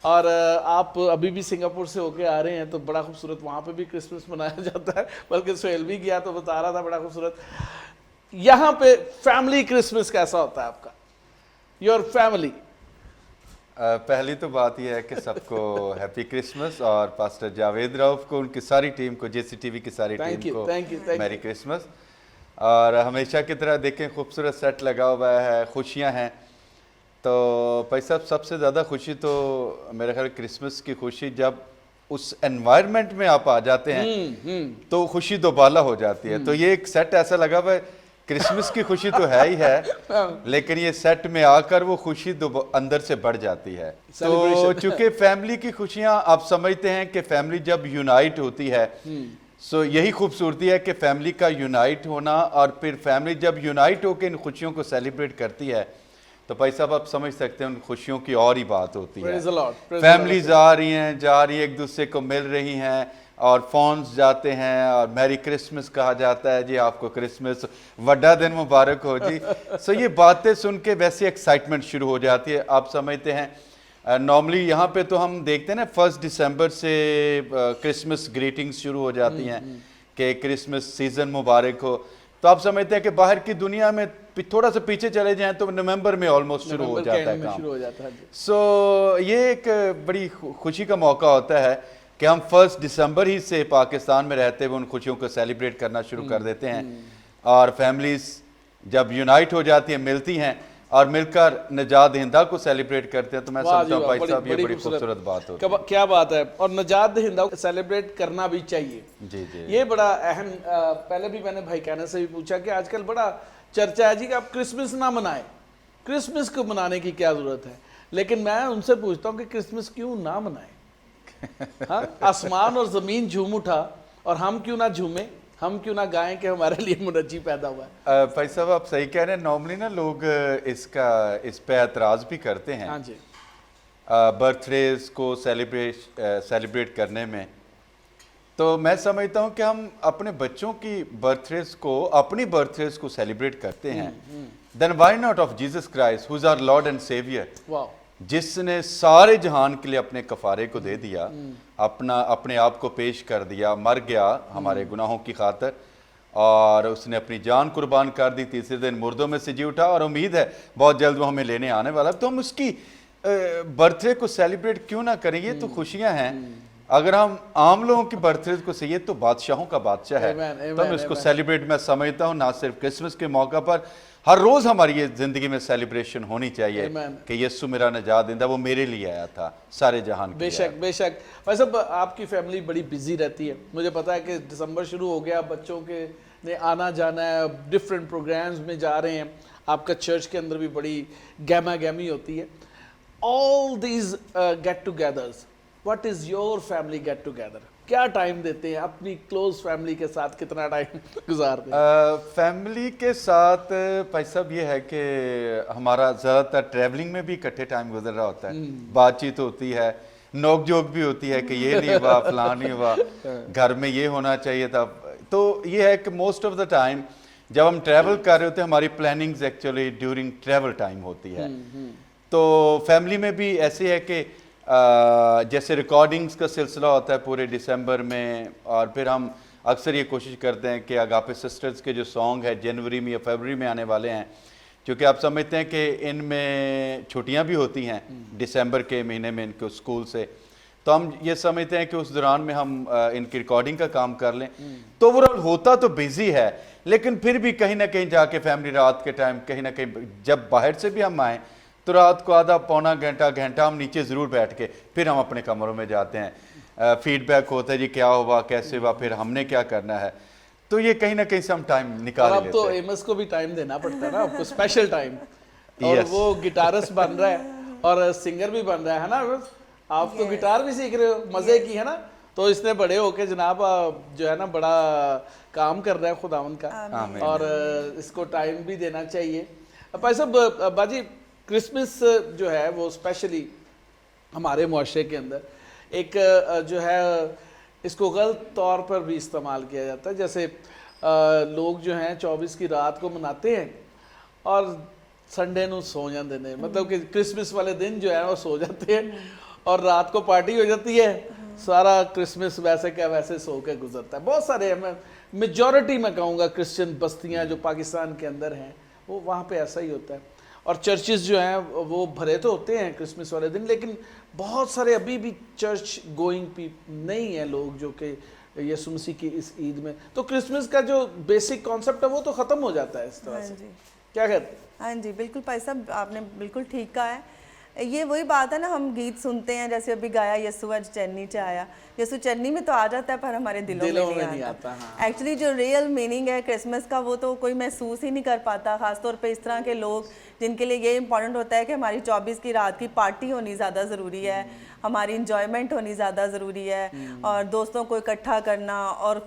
और आप अभी भी सिंगापुर से होके आ रहे हैं तो बड़ा खूबसूरत वहाँ पे भी क्रिसमस मनाया जाता है, बल्कि सोहेल भी गया तो बता रहा था बड़ा खूबसूरत। यहाँ पे फैमिली क्रिसमस कैसा होता है आपका, योर फैमिली?
पहली तो बात यह है कि सबको हैप्पी क्रिसमस, और पास्टर जावेद रऊफ को, उनकी सारी टीम को, JCTV की सारी टीम को मैरी क्रिसमस। और हमेशा की तरह देखें खूबसूरत सेट लगा हुआ है, खुशियाँ हैं। तो भाई साहब सबसे ज़्यादा खुशी तो मेरे ख्याल क्रिसमस की खुशी जब उस एनवायरनमेंट में आप आ जाते हैं तो खुशी दोबाला हो जाती है। तो ये एक सेट ऐसा लगा हुआ है, क्रिसमस की खुशी तो है ही है, लेकिन ये सेट में आकर वो खुशी अंदर से बढ़ जाती है। तो चूंकि फैमिली की खुशियाँ आप समझते हैं कि फैमिली जब यूनाइट होती है, सो यही खूबसूरती है कि फैमिली का यूनाइट होना, और फिर फैमिली जब यूनाइट होकर इन खुशियों को सेलिब्रेट करती है तो भाई साहब आप समझ सकते हैं उन खुशियों की और ही बात होती है। फैमिलीज आ रही हैं, जा रही हैं, एक दूसरे को मिल रही हैं, और फोन्स जाते हैं और मैरी क्रिसमस कहा जाता है, जी आपको क्रिसमस वड्डा दिन मुबारक हो जी। सो ये बातें सुन के वैसे एक्साइटमेंट शुरू हो जाती है। आप समझते हैं नॉर्मली यहाँ पे तो हम देखते हैं ना 1 दिसंबर से क्रिसमस ग्रीटिंग्स शुरू हो जाती हैं कि क्रिसमस सीज़न मुबारक हो। तो आप समझते हैं कि बाहर की दुनिया में थोड़ा सा पीछे चले जाएं तो नवंबर में ऑलमोस्ट शुरू हो जाता है काम। सो ये एक बड़ी खुशी का मौका होता है कि हम 1 दिसंबर ही से पाकिस्तान में रहते हुए उन खुशियों को सेलिब्रेट करना शुरू कर देते हैं, और फैमिलीज जब यूनाइट हो जाती हैं, मिलती हैं और मिलकर नजात हिंदा को सेलिब्रेट करते हैं, तो मैं समझता हूँ भाई साहब ये बड़ी खूबसूरत बात होती है।
क्या बात है, और नजात हिंदा को सेलिब्रेट करना भी चाहिए।
जी जी,
ये बड़ा अहम। पहले भी मैंने भाई कहने से भी पूछा कि आजकल बड़ा चर्चा है जी कि आप क्रिसमस ना मनाएं, क्रिसमस को मनाने की क्या जरूरत है, लेकिन मैं उनसे पूछता हूँ कि क्रिसमस क्यों ना मनाएं? हाँ, आसमान और जमीन झूम उठा और हम क्यों ना झूमें, हम क्यों ना गाएं कि हमारे लिए मुनज्जी पैदा हुआ है।
भाई साहब आप सही कह रहे हैं। नॉर्मली ना लोग इस पे एतराज़ भी करते हैं।
हाँ जी,
बर्थडेज को सेलिब्रेट करने में। तो मैं समझता हूँ कि हम अपने बच्चों की बर्थडेज को, अपनी बर्थडेज को सेलिब्रेट करते हैं, then why not of Jesus Christ who is our Lord and saviour, जिसने सारे जहान के लिए अपने कफारे को दे दिया, अपने आप को पेश कर दिया, मर गया हमारे गुनाहों की खातिर, और उसने अपनी जान कुर्बान कर दी, तीसरे दिन मुर्दों में से जी उठा, और उम्मीद है बहुत जल्द वो हमें लेने आने वाला। तो हम उसकी बर्थडे को सेलिब्रेट क्यों ना करें? ये तो खुशियां हैं। अगर हम आम लोगों की बर्थडे को सही है तो बादशाहों का बादशाह है, तो हम इसको सेलिब्रेट मैं समझता हूँ ना सिर्फ क्रिसमस के मौका पर, हर रोज हमारी ये जिंदगी में सेलिब्रेशन होनी चाहिए कि यीशु मेरा नजात देंदा, वो मेरे लिए आया था सारे जहान के।
बेशक बेशक। भाई साहब आपकी फैमिली बड़ी बिजी रहती है, मुझे पता है कि दिसंबर शुरू हो गया, बच्चों के ने आना जाना है, डिफरेंट प्रोग्राम्स में जा रहे हैं, आपका चर्च के अंदर भी बड़ी गहमा गहमी होती है। All these get togethers, what is your family get together? क्या टाइम देते हैं अपनी क्लोज फैमिली के साथ, कितना टाइम गुजारते हैं?
फैमिली के साथ भाई साहब ये है कि हमारा ज़्यादातर ट्रैवलिंग में भी इकट्ठे टाइम गुजर रहा होता है, बातचीत होती है, नोक जोक भी होती है कि ये नहीं हुआ, फलां नहीं हुआ, घर में ये होना चाहिए था। तो ये है कि मोस्ट ऑफ द टाइम जब हम ट्रैवल कर रहे होते हैं, हमारी plannings actually during travel time होती है। तो फैमिली में भी ऐसे है कि जैसे रिकॉर्डिंग्स का सिलसिला होता है पूरे दिसंबर में, और फिर हम अक्सर ये कोशिश करते हैं कि अगापे सिस्टर्स के जो सॉन्ग है जनवरी में या फरवरी में आने वाले हैं, क्योंकि आप समझते हैं कि इनमें छुट्टियां भी होती हैं दिसंबर के महीने में इनको स्कूल से, तो हम ये समझते हैं कि उस दौरान में हम इनकी रिकॉर्डिंग का काम कर लें। तो ओवरऑल होता तो बिजी है, लेकिन फिर भी कहीं ना कहीं जाके फैमिली रात के टाइम कहीं ना कहीं जब बाहर से भी हम आएँ तो रात को आधा पौना घंटा हम नीचे ज़रूर बैठ के फिर हम अपने कमरों में जाते हैं, फीडबैक होता है जी क्या हुआ, कैसे हुआ, फिर हमने क्या करना है। तो ये कहीं ना कहीं से हम टाइम निकाल लेते हैं।
अब तो एमएस को भी टाइम देना पड़ता है ना आपको, स्पेशल टाइम। और वो गिटारिस्ट बन रहा है और सिंगर भी बन रहा है ना, आप तो गिटार भी सीख रहे हो, मजे की है ना। तो इसने बड़े होके जनाब जो है ना बड़ा काम कर रहा है खुदावंद का, और इसको टाइम भी देना चाहिए। भाई साहब बाजी, क्रिसमस जो है वो स्पेशली हमारे मुआशरे के अंदर एक जो है इसको गलत तौर पर भी इस्तेमाल किया जाता है। जैसे लोग जो हैं 24 की रात को मनाते हैं और संडे को सो जाते हैं, मतलब कि क्रिसमस वाले दिन जो है वो सो जाते हैं और रात को पार्टी हो जाती है, सारा क्रिसमस वैसे क्या वैसे सो के गुजरता है। बहुत सारे मेजॉरिटी मैं कहूँगा क्रिश्चियन बस्तियाँ जो पाकिस्तान के अंदर हैं वो वहाँ पे ऐसा ही होता है। और चर्चेस जो हैं वो भरे तो होते हैं क्रिसमस वाले दिन, लेकिन बहुत सारे अभी भी चर्च गोइंग नहीं है लोग जो कि यीशु मसीह की इस ईद में। तो क्रिसमस का जो बेसिक कॉन्सेप्ट है वो तो ख़त्म हो जाता है इस तरह से। क्या कहते हैं?
हाँ जी बिल्कुल भाई साहब, आपने बिल्कुल ठीक कहा है। ये वही बात है ना, हम गीत सुनते हैं जैसे अभी गाया यीशु आज चन्नी च आया, यीशु चन्नी में तो आ जाता है पर हमारे दिलों में नहीं आता। एक्चुअली जो रियल मीनिंग है क्रिसमस का वो तो कोई महसूस ही नहीं कर पाता, खासतौर पे इस तरह के लोग जिनके लिए ये इंपॉर्टेंट होता है कि हमारी 24 की रात की पार्टी होनी ज़्यादा ज़रूरी है, हमारी इंजॉयमेंट होनी ज़्यादा ज़रूरी है, और दोस्तों को इकट्ठा करना और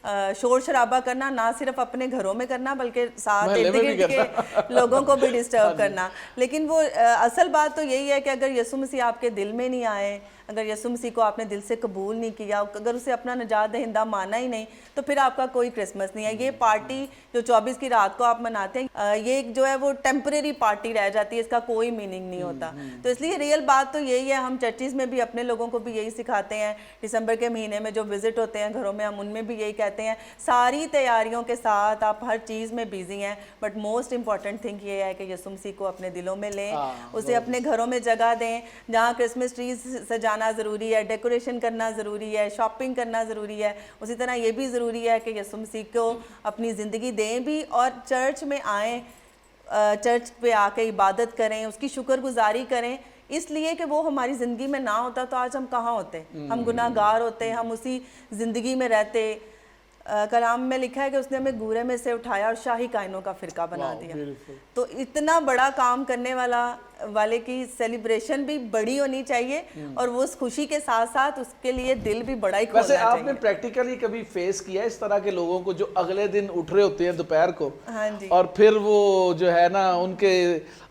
शोर शराबा करना, ना सिर्फ अपने घरों में करना बल्कि साथ
महल्ले
इर्द
में भी
गिर्द के लोगों को भी डिस्टर्ब करना। लेकिन वो असल बात तो यही है कि अगर यीशु मसीह आपके दिल में नहीं आए, अगर यीशु मसीह को आपने दिल से कबूल नहीं किया, अगर उसे अपना निजात दहिंदा माना ही नहीं, तो फिर आपका कोई क्रिसमस नहीं है। ये पार्टी जो 24 की रात को आप मनाते हैं, ये जो है वो टेम्परेरी पार्टी रह जाती है, इसका कोई मीनिंग नहीं होता। तो इसलिए रियल बात तो यही है, हम चर्चिज़ में भी अपने लोगों को भी यही सिखाते हैं। दिसंबर के महीने में जो विजिट होते हैं घरों में, हम उनमें भी यही कहते हैं, सारी तैयारियों के साथ आप हर चीज़ में बिजी हैं, बट मोस्ट इंपॉर्टेंट थिंग ये है कि यीशु मसीह को अपने दिलों में लें, उसे अपने घरों में जगह दें। जहाँ क्रिसमस ट्रीज सजाना ज़रूरी है, डेकोरेशन करना ज़रूरी है, शॉपिंग करना ज़रूरी है, उसी तरह ये भी ज़रूरी है कि यीशु मसीह को अपनी ज़िंदगी दें भी और चर्च में आएँ, चर्च पे आके इबादत करें, उसकी शुक्रगुजारी करें, इसलिए कि वो हमारी ज़िंदगी में ना होता तो आज हम कहाँ होते, हम गुनाहगार होते, हम उसी ज़िंदगी में रहते। कलाम में लिखा है कि उसने हमें गूरे में से उठाया और शाही कायनों का फ़िरका बना दिया। तो इतना बड़ा काम करने वाले की सेलिब्रेशन भी बड़ी होनी चाहिए और वो उस खुशी के साथ साथ उसके लिए दिल भी बड़ा ही खोलना
वैसे
चाहिए।
आपने प्रैक्टिकली कभी फेस किया इस तरह के लोगों को जो अगले दिन उठ रहे होते हैं दोपहर को,
हाँ जी,
और फिर वो जो है ना उनके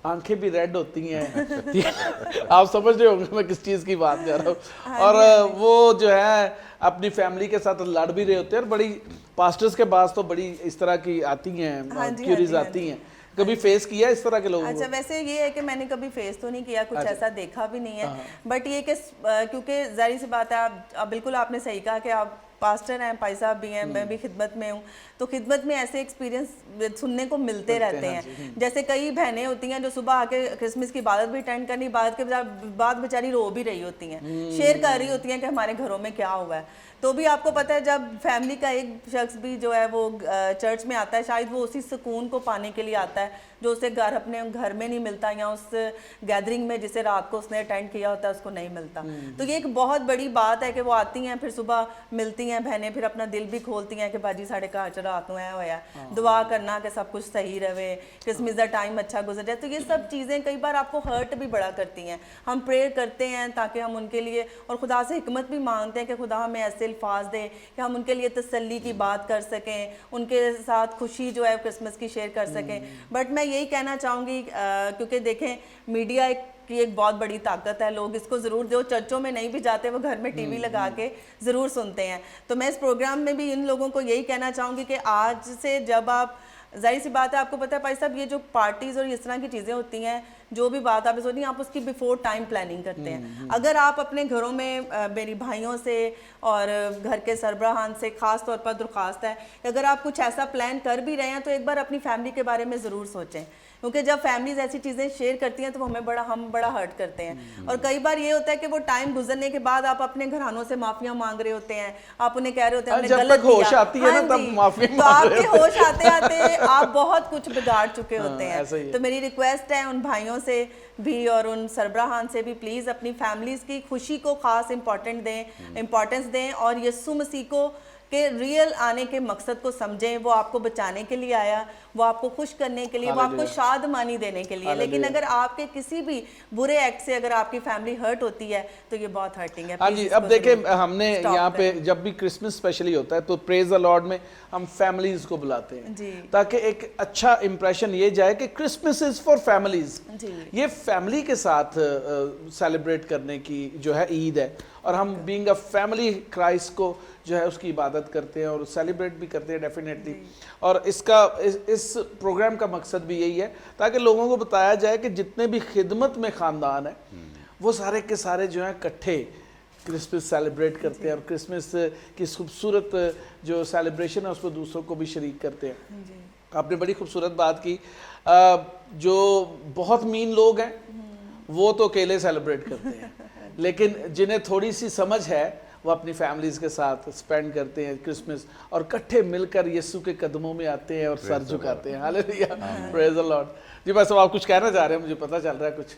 आंखें भी रेड होती हैं आप समझ रहे होंगे मैं किस चीज़ की बात कर रहा हूँ। और वो जो है अपनी फैमिली के साथ लड़ भी रहे होते हैं, और बड़ी पास्टर्स के पास तो बड़ी इस तरह की आती हैं, क्यूरीज आती हैं। कभी फेस किया इस तरह के लोगों
अच्छा,
को?
वैसे ये है कि मैंने कभी फेस तो नहीं किया, कुछ ऐसा देखा भी नहीं है, बट ये कि क्योंकि जाहिर सी बात है, आप बिल्कुल आपने सही कहा कि आप पास्टर हैं, भाई साहब भी हैं, मैं भी खिदमत में हूँ, तो खिदमत में ऐसे एक्सपीरियंस सुनने को मिलते रहते हैं। जैसे कई बहनें होती हैं जो सुबह आके क्रिसमस की इबादत भी अटेंड करनी, इबादत के बाद बेचारी रो भी रही होती हैं, शेयर कर रही होती हैं कि हमारे घरों में क्या हुआ है। तो भी आपको पता है जब फैमिली का एक शख्स भी जो है वो चर्च में आता है, शायद वो उसी सुकून को पाने के लिए आता है जो उसे अपने घर में नहीं मिलता, या उस गैदरिंग में जिसे रात को उसने अटेंड किया होता है उसको नहीं मिलता। तो ये एक बहुत बड़ी बात है कि वो आती हैं, फिर सुबह मिलती हैं बहनें, फिर अपना दिल भी खोलती हैं कि बाजी साढ़े घर च रात को आया होया, दुआ करना कि सब कुछ सही रहे, क्रिसमस का टाइम अच्छा गुजर जाए। तो ये सब चीज़ें कई बार आपको हर्ट भी बड़ा करती हैं। हम प्रेयर करते हैं ताकि हम उनके लिए और खुदा से हिकमत भी मांगते हैं कि खुदा हमें ऐसे अल्फाज दे कि हम उनके लिए तसल्ली की बात कर सकें, उनके साथ खुशी जो है क्रिसमस की शेयर कर सकें। बट मैं यही कहना चाहूँगी क्योंकि देखें मीडिया की एक बहुत बड़ी ताकत है, लोग इसको ज़रूर, जो चर्चों में नहीं भी जाते वो घर में टीवी लगा के ज़रूर सुनते हैं। तो मैं इस प्रोग्राम में भी इन लोगों को यही कहना चाहूँगी कि आज से जब आप, जाहिर सी बात है आपको पता है भाई साहब, ये जो पार्टीज़ और इस तरह की चीज़ें होती हैं, जो भी बात आप सोचती हैं, आप उसकी बिफोर टाइम प्लानिंग करते हैं। अगर आप अपने घरों में मेरी भाइयों से और घर के सरबराहान से ख़ास तौर पर दरख्वास्त है कि अगर आप कुछ ऐसा प्लान कर भी रहे हैं तो एक बार अपनी फैमिली के बारे में ज़रूर सोचें, क्योंकि जब फैमिलीज ऐसी चीज़ें शेयर करती हैं तो वो हम बड़ा हर्ट करते हैं। और कई बार ये होता है कि वो टाइम गुजरने के बाद आप अपने घरानों से माफियाँ मांग रहे होते हैं, आप उन्हें कह रहे होते हैं हमने गलत किया।
होश आती है ना तब माफी
तो आपके होश आते आते आप बहुत कुछ बिगाड़ चुके होते हैं। तो मेरी रिक्वेस्ट है उन भाइयों से भी और उन सरबराहान से भी, प्लीज़ अपनी फैमिलीज़ की खुशी को ख़ास इम्पोर्टेंस दें और यीशु मसीह को के रियल आने के मकसद को समझें। वो आपको बचाने के लिए आया, वो आपको खुश करने के लिए, वो आपको शादमानी देने के लिए। लेकिन अगर आपके किसी भी बुरे एक्ट से अगर आपकी फैमिली हर्ट होती है तो ये बहुत हर्टिंग है।
हाँ जी, अब देखें हमने यहाँ पे जब भी क्रिसमस स्पेशली होता है तो प्रेज द लॉर्ड में हम फैमिलीज को बुलाते हैं ताकि एक अच्छा इंप्रेशन ये जाए कि क्रिसमस इज फॉर फैमिलीज, ये फैमिली के साथ सेलिब्रेट करने की जो है ईद है, और हम बीइंग अ फैमिली क्राइस्ट को जो है उसकी इबादत करते हैं और सेलिब्रेट भी करते हैं डेफिनेटली। और इस प्रोग्राम का मकसद भी यही है ताकि लोगों को बताया जाए कि जितने भी खिदमत में ख़ानदान है वो सारे के सारे जो हैं इकट्ठे क्रिसमस सेलिब्रेट करते हैं और क्रिसमस की खूबसूरत जो सेलिब्रेशन है उसमें दूसरों को भी शरीक करते हैं। आपने बड़ी खूबसूरत बात की। जो बहुत मीन लोग हैं वो तो अकेले सेलिब्रेट करते हैं, लेकिन जिन्हें थोड़ी सी समझ है वो अपनी फैमिलीज के साथ स्पेंड करते हैं क्रिसमस और इकट्ठे मिलकर यीशु के कदमों में आते हैं और सर झुकाते हैं। Hallelujah, praise the Lord. जी बस आप कुछ कहना चाह रहे हैं, मुझे पता चल रहा है कुछ।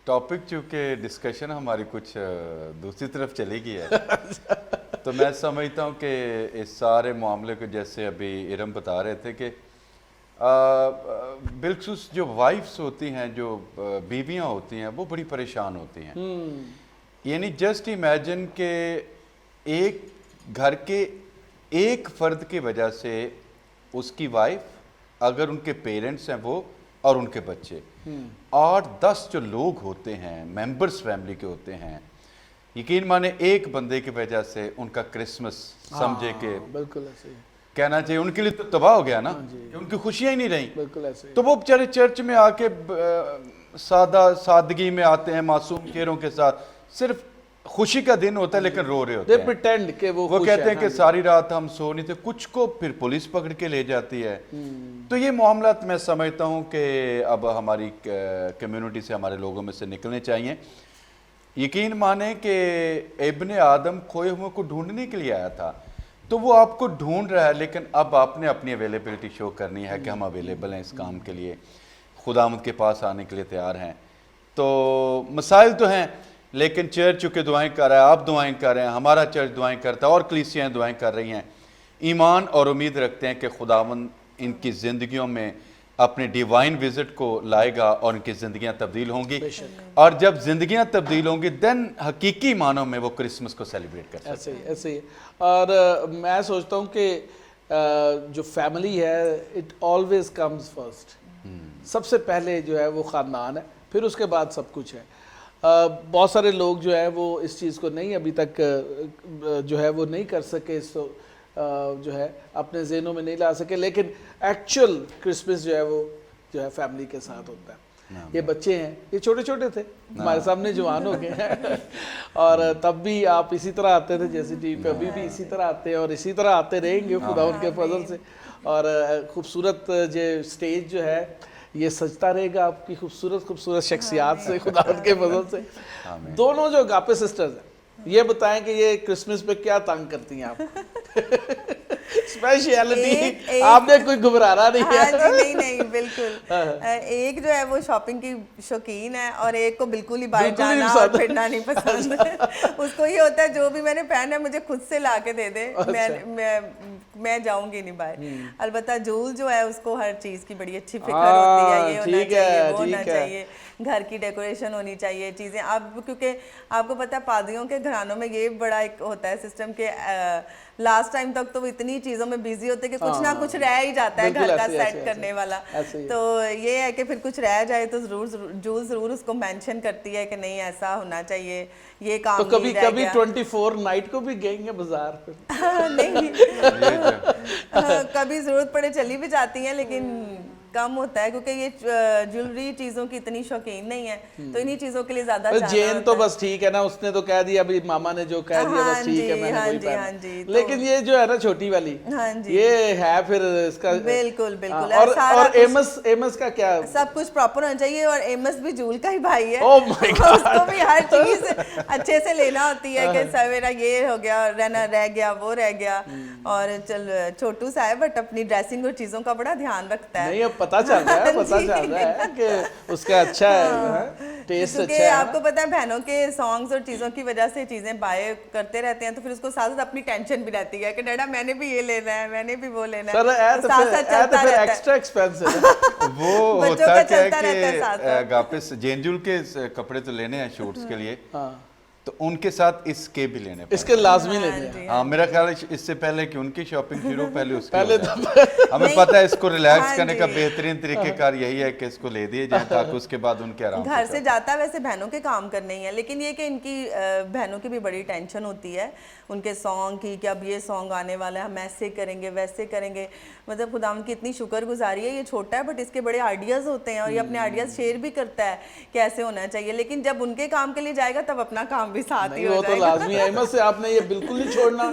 टॉपिक चूँकि डिस्कशन हमारी कुछ दूसरी तरफ चली गई है तो मैं समझता हूँ कि इस सारे मामले को, जैसे अभी इरम बता रहे थे कि बिल्कुल जो वाइफ्स होती हैं, जो बीवियाँ होती हैं, वो बड़ी परेशान होती हैं। यानी जस्ट इमेजिन के एक घर के एक फर्द की वजह से उसकी वाइफ, अगर उनके पेरेंट्स हैं वो और उनके बच्चे, और 10 जो लोग होते हैं मेंबर्स फैमिली के होते हैं, यकीन माने एक बंदे की वजह से उनका क्रिसमस समझे कि
बिल्कुल ऐसे ही,
कहना चाहिए उनके लिए तो तबाह हो गया ना, कि उनकी खुशियां ही नहीं रही।
बिल्कुल ऐसे ही।
तो वो बेचारे चर्च में आके सादगी में आते हैं, मासूम चेहरों के साथ, सिर्फ खुशी का दिन होता है लेकिन रो रहे होते
They
हैं।
pretend कि वो खुश
कहते हैं कि
हाँ जी।
सारी रात हम सो नहीं थे, कुछ को फिर पुलिस पकड़ के ले जाती है। तो ये मामला मैं समझता हूँ कि अब हमारी कम्युनिटी से, हमारे लोगों में से निकलने चाहिए। यकीन माने कि इब्ने आदम खोए हुए को ढूंढने के लिए आया था, तो वो आपको ढूंढ रहा है, लेकिन अब आपने अपनी अवेलेबिलिटी शो करनी है कि हम अवेलेबल हैं इस काम के लिए, खुदावंद के पास आने के लिए तैयार हैं। तो मसाइल तो हैं, लेकिन चर्च चूँकि दुआएं कर रहा है, आप दुआएं कर रहे हैं, हमारा चर्च दुआएं करता है और कलीसियाएं दुआएं कर रही हैं। ईमान और उम्मीद रखते हैं कि खुदावंद इनकी ज़िंदगियों में अपने डिवाइन विजिट को लाएगा और इनकी ज़िंदगियां तब्दील होंगी, और जब ज़िंदगियां तब्दील होंगी देन हकीकी मानों में वो क्रिसमस को सेलिब्रेट कर सकते
ऐसे ही, ऐसे ही। और मैं सोचता हूँ कि जो फैमिली है इट ऑलवेज कम्स फर्स्ट। सबसे पहले जो है वो ख़ानदान है, फिर उसके बाद सब कुछ है। बहुत सारे लोग जो है वो इस चीज़ को नहीं अभी तक जो है वो नहीं कर सके, इसको जो है अपने ज़हनों में नहीं ला सके, लेकिन एक्चुअल क्रिसमस जो है वो जो है फैमिली के साथ होता है। ये बच्चे हैं, ये छोटे छोटे थे, हमारे सामने जवान हो गए हैं और तब भी आप इसी तरह आते थे जैसे टीवी पे, अभी भी इसी तरह आते हैं और इसी तरह आते रहेंगे खुदा उनके फजल से। और खूबसूरत जो स्टेज जो है ये सजता रहेगा आपकी खूबसूरत खूबसूरत शख्सियात से, खुदा के फजल से। दोनों जो गापे सिस्टर्स हैं, ये बताएं कि ये क्रिसमस पे क्या तंग करती हैं आप? स्पेशलिटी आपने कोई घबराना नहीं है।
हाँ जी, नहीं बिल्कुल। एक जो है वो शॉपिंग की शौकीन है और एक को बिल्कुल ही बाहर जाना और फिरना नहीं पसंद। उसको ये होता है जो भी मैंने पहना है मुझे खुद से ला के दे दे, मैं जाऊंगी नहीं बाहर। अलबत्ता जूल जो है उसको हर चीज़ की बड़ी अच्छी फिक्र होती है, ये होना चाहिए, वो होना चाहिए, घर की डेकोरेशन होनी चाहिए, चीज़ें। अब क्योंकि आपको पता है पादियों के घरानों में ये बड़ा एक होता है सिस्टम के लास्ट टाइम तक तो वो इतनी चीज़ों में बिजी होते हैं कि कुछ ना कुछ रह ही जाता है घर का सेट करने वाला। तो ये है कि फिर कुछ रह जाए तो जूल ज़रूर उसको मेंशन करती है कि नहीं ऐसा होना चाहिए, ये काम
तो कभी कभी 24 नाइट को भी गएंगे बाजार
नहीं कभी ज़रूरत पड़े चली भी जाती हैं, लेकिन कम होता है क्योंकि ये ज्वेलरी चीजों की इतनी शौकीन नहीं है, तो इन्हीं चीजों के लिए ज्यादा जाना
जेन तो बस ठीक है ना, उसने तो कह दिया अभी मामा ने जो कह दिया बस ठीक है, मैंने वही पहना। लेकिन ये जो है ना छोटी वाली, ये है फिर इसका
बिल्कुल बिल्कुल।
और एमस का क्या,
सब कुछ प्रॉपर होना चाहिए, और एमस भी जूल का ही भाई है।
ओह माय गॉड,
उसको भी हर चीज अच्छे से लेना होती है कि सवेरा ये हो गया, रहना रह गया, वो रह गया। और चल छोटू सा है बट अपनी ड्रेसिंग और चीजों का बड़ा ध्यान रखता है।
पता चल रहा है, पता चल रहा है कि उसका अच्छा है, टेस्ट अच्छा है।
आपको पता है बहनों के सॉन्ग्स और चीज़ों की वजह से चीज़ें बाय करते रहते हैं, तो फिर उसको साथ साथ अपनी टेंशन भी रहती है कि डैडा मैंने भी ये लेना है, मैंने भी वो लेना है, तो साथ साथ चलता रहता है।
एक्स्ट्रा एक्सपेंसिव
वो होता क्या है कि गापिस जेनजुल के कपड़े तो लेने हैं शूट्स के लिए, तो उनके साथ इसके भी लेने पड़े,
इसके लाजमी लेने हैं।
हाँ मेरा ख्याल है इससे पहले कि उनकी शॉपिंग शुरू पहले उसकी पहले तो हमें पता है इसको रिलैक्स करने का बेहतरीन तरीकेकार यही है कि इसको ले दिए जाए ताकि उसके बाद उनके आराम
घर से जाता है। वैसे बहनों के काम करने ही है, लेकिन ये कि इनकी बहनों की भी बड़ी टेंशन होती है उनके सॉन्ग की कि अब ये सॉन्ग आने वाला है, हम ऐसे करेंगे वैसे करेंगे। मतलब खुदावंद की इतनी शुक्रगुजारी है, ये छोटा है बट इसके बड़े आइडियाज़ होते हैं और ये अपने आइडियाज़ शेयर भी करता है कि ऐसे होना चाहिए, लेकिन जब उनके काम के लिए जाएगा तब अपना काम भी साथ ही हो
जाएगा। वो तो लाजमी है। अहमद से आपने ये बिल्कुल नहीं छोड़ना,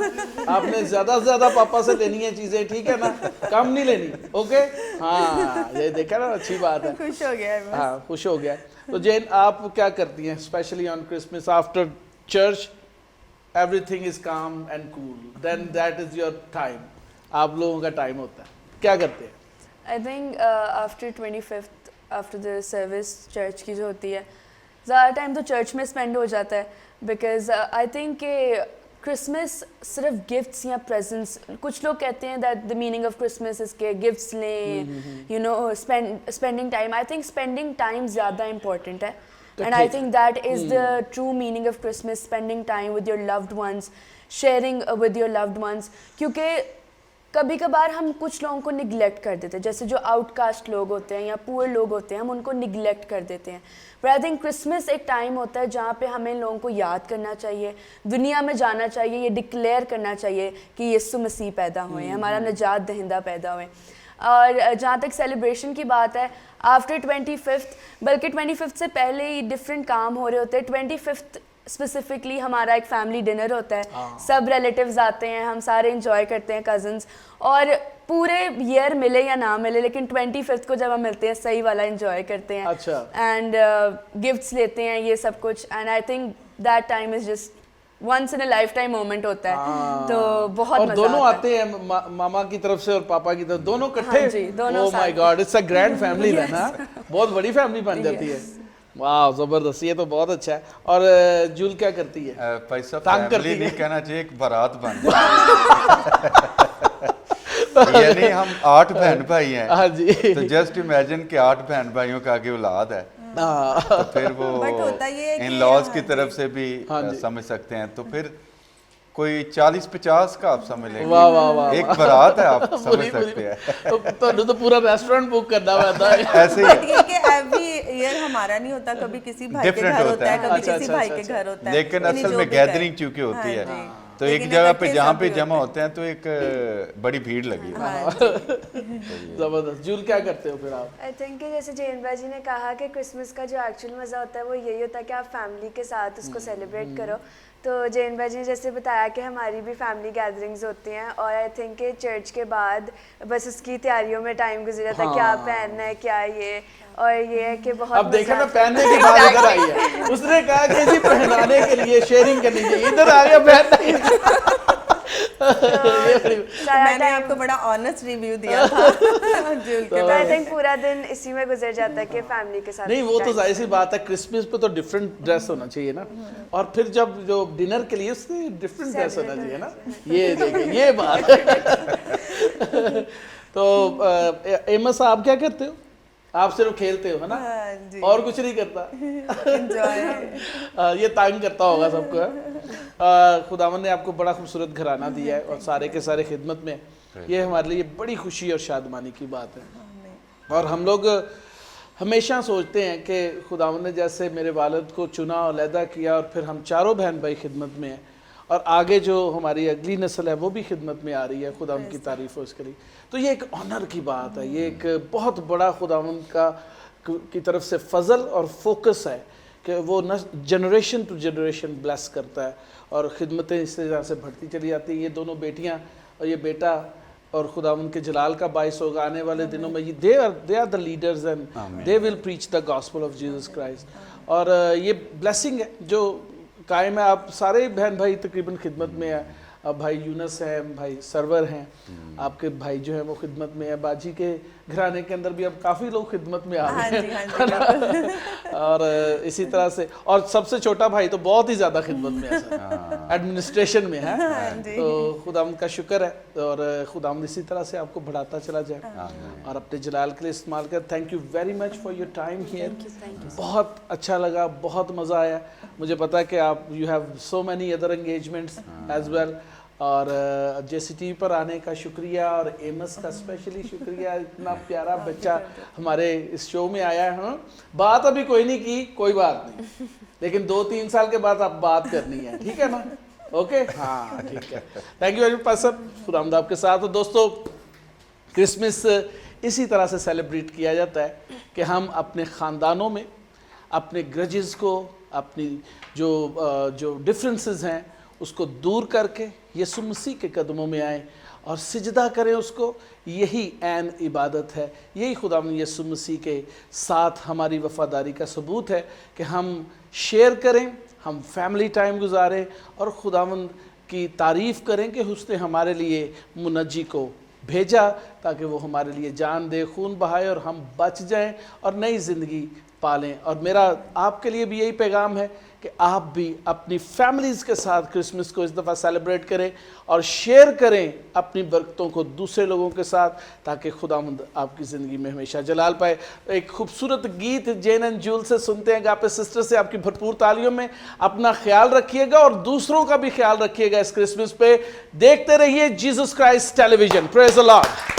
आपने ज़्यादा से ज़्यादा पापा से लेनी है चीज़ें, ठीक है ना, कम नहीं लेनी, ओके। हाँ ये देखा ना, अच्छी बात है,
खुश हो गया।
हाँ खुश हो गया। तो जैन आप क्या करती हैं specially on Christmas after church? Everything is calm and cool, then that is your time, आप लोगों का टाइम होता है, क्या करते हैं?
I think after 25th after the service church की जो होती है, ज़्यादा टाइम तो चर्च में स्पेंड हो जाता है, बिकॉज आई थिंक कि क्रिसमस सिर्फ गिफ्ट्स या प्रेजेंट्स, कुछ लोग कहते हैं that the meaning of Christmas is के गिफ्ट्स लें, you know spending time. I think spending time ज़्यादा इम्पॉर्टेंट है, And I think that is the true meaning of Christmas, spending time with your loved ones, sharing with your loved ones. क्योंकि कभी कभार हम कुछ लोगों को निगलेक्ट कर देते हैं, जैसे जो आउटकास्ट लोग होते हैं या पुअर लोग होते हैं, हम उनको निगलेक्ट कर देते हैं. बट आई थिंक क्रिसमस एक टाइम होता है जहाँ पे हमें लोगों को याद करना चाहिए, दुनिया में जाना चाहिए, ये डिक्लेयर करना चाहिए कि यीशु मसीह पैदा हुए हैं, हमारा निजात दहिंदा पैदा हुए. और जहाँ तक सेलिब्रेशन की बात है, आफ्टर 25th, बल्कि 25th से पहले ही डिफरेंट काम हो रहे होते हैं. 25th स्पेसिफिकली हमारा एक फैमिली डिनर होता है, सब रिलेटिव्स आते हैं, हम सारे इंजॉय करते हैं, कज़न्स, और पूरे ईयर मिले या ना मिले, लेकिन 25th को जब हम मिलते हैं सही वाला इंजॉय करते हैं.
अच्छा.
एंड गिफ्ट्स लेते हैं, ये सब कुछ. And I think that time is just once in a lifetime moment होता है. तो बहुत
और
मजा
दोनों
आता
आते हैं, मामा की तरफ से और पापा की तरफ, दोनों इकट्ठे.
हाँ जी, दोनों
oh my God, it's a grand family है ना, बहुत बड़ी फैमिली बन जाती है. वाह, जबरदस्त, ये तो बहुत अच्छा है. और जूल क्या करती है?
पैसा
तंग करती
फैमिली नहीं
है।
कहना चाहिए, एक बारात बन जाए. यानी हम 8 बहन भाई हैं.
हाँ जी.
तो जस्ट इमेजिन कि 8 बहन भाइयों का आगे औलाद है, तो फिर वो
But होता ये है कि-
इन लॉज की
हाँ
तरफ से भी
हाँ जी।
समझ सकते हैं. तो फिर कोई 40-50 का आप समझ लेंगे.
वाह वाह वाह.
एक बारात है, आप समझ
पूरी-
सकते हैं.
तो पूरा रेस्टोरेंट बुक करना पड़ता है.
ऐसे ही
बट ये कि एवरी ईयर हमारा नहीं होता, कभी किसी भाई के
Different
घर
होता
होता है,
है.
कभी
अच्छा,
किसी
अच्छा,
भाई
अच्छा,
के घर होता है.
लेकिन
यानी
असल
जो
में
भी करे.
गैदरिंग चूंकि होती
हाँ
है,
जी.
तो एक
लेकिन
जगह पे
इकट्ठे
जहाँ
सब
पे
भी
जमा
होते
होते हैं तो एक बड़ी भीड़ लगी है.
हैं. हाँ जी.
जबरदस्त. जूल क्या करते हो फिर आप?
आई थिंक कि जैसे जैन भाई जी ने कहा कि क्रिसमस का जो एक्चुअल मज़ा होता है वो यही होता है कि आप फैमिली के साथ उसको सेलिब्रेट करो. तो जैन भाई जी ने जैसे बताया कि हमारी भी फैमिली गैदरिंग्स होती हैं, और आई थिंक कि चर्च के बाद बस उसकी तैयारियों में टाइम गुजर जाता है, क्या पहनना है, क्या ये, और ये है कि बहुत
अब देखा
मज़ा
ना,
आता है.
पहनने की बात इधर आई है. उसने कहा कि जी पहनाने के लिए शेयरिंग करनी चाहिए, इधर आ गया पहनना.
सारा
मैंने
टाइम
आपको बड़ा ऑनेस्ट रिव्यू दिया था जूल के
तो आई थिंक पूरा दिन इसी में गुजर जाता है कि फैमिली के साथ
नहीं, वो तो
time
जाहिर सी बात है, क्रिसमस पे तो डिफरेंट ड्रेस होना चाहिए ना, और फिर जब जो डिनर के लिए उससे डिफरेंट ड्रेस होना चाहिए ना. ये देखिए, ये बात है. तो एमस आप क्या करते हो? आप सिर्फ खेलते हो, है ना?
हाँ जी.
और कुछ नहीं करता?
एंजॉय.
ये तंग करता होगा सबको, है? खुदावन ने आपको बड़ा खूबसूरत घराना दिया है और सारे के सारे खिदमत में. ये हमारे लिए बड़ी खुशी और शादमानी की बात है. और हम लोग हमेशा सोचते हैं कि खुदावन ने जैसे मेरे वालिद को चुना और अलहदा किया, और फिर हम चारों बहन भाई खिदमत में हैं, और आगे जो हमारी अगली नस्ल है वो भी खिदमत में आ रही है. खुदावन की तारीफ़ हो इसके लिए. तो ये एक ऑनर की बात है, ये एक बहुत बड़ा खुदावन की तरफ से फजल और फोकस है कि वो न जनरेशन टू जनरेशन ब्लेस करता है, और ख़िदमतें इस तरह से बढ़ती चली जाती हैं. ये दोनों बेटियां और ये बेटा और खुदावन के जलाल का बाइस होगा आने वाले दिनों में. They are the leaders and they will preach the gospel of Jesus Christ. और ये ब्लेसिंग है जो कायम है. आप सारे बहन भाई तकरीबन खिदमत में है. अब भाई यूनस हैं, भाई सरवर हैं, आपके भाई जो हैं वो खिदमत में है. बाजी के घराने के अंदर भी अब काफ़ी लोग खिदमत में आ
हाँ
गए
जी, हाँ
हैं. और इसी तरह से, और सबसे छोटा भाई तो बहुत ही ज़्यादा खिदमत में है, एडमिनिस्ट्रेशन में है. तो खुदावंद का शुक्र है, और खुदावंद इसी तरह से आपको बढ़ाता चला जाए और अपने जलाल के लिए इस्तेमाल कर. Thank you very much for your time here. बहुत अच्छा लगा, बहुत मज़ा आया. मुझे पता है कि आप you have so many other engagements as well. और JCTV पर आने का शुक्रिया, और एमस का स्पेशली शुक्रिया. इतना प्यारा बच्चा हमारे इस शो में आया है. बात अभी कोई नहीं की, कोई बात नहीं, लेकिन 2-3 साल के बाद आप बात करनी है, ठीक है ना? ओके, हाँ ठीक है. Thank you very much sir. खुदावंद आपके साथ. तो दोस्तों, क्रिसमस इसी तरह से सेलिब्रेट किया जाता है कि हम अपने ख़ानदानों में अपने ग्रजेस को, अपनी जो डिफरेंसेस हैं उसको दूर करके यीशु मसीह के कदमों में आएँ और सिजदा करें उसको. यही ऐन इबादत है. यही खुदावंद यीशु मसीह के साथ हमारी वफ़ादारी का सबूत है कि हम शेयर करें, हम फैमिली टाइम गुजारें, और खुदावंद की तारीफ़ करें कि उसने हमारे लिए मुनज्जी को भेजा ताकि वो हमारे लिए जान दे, खून बहाए और हम बच जाएं और नई ज़िंदगी पालें। और मेरा आपके लिए भी यही पैगाम है कि आप भी अपनी फैमिलीज़ के साथ क्रिसमस को इस दफ़ा सेलिब्रेट करें और शेयर करें अपनी बरकतों को दूसरे लोगों के साथ, ताकि खुदावंद आपकी ज़िंदगी में हमेशा जलाल पाए। एक खूबसूरत गीत जेन एंड जूल से सुनते हैं। गापे सिस्टर से आपकी भरपूर तालियों में। अपना ख्याल रखिएगा और दूसरों का भी ख्याल रखिएगा इस क्रिसमस पे। देखते रहिए Jesus Christ television. Praise the Lord.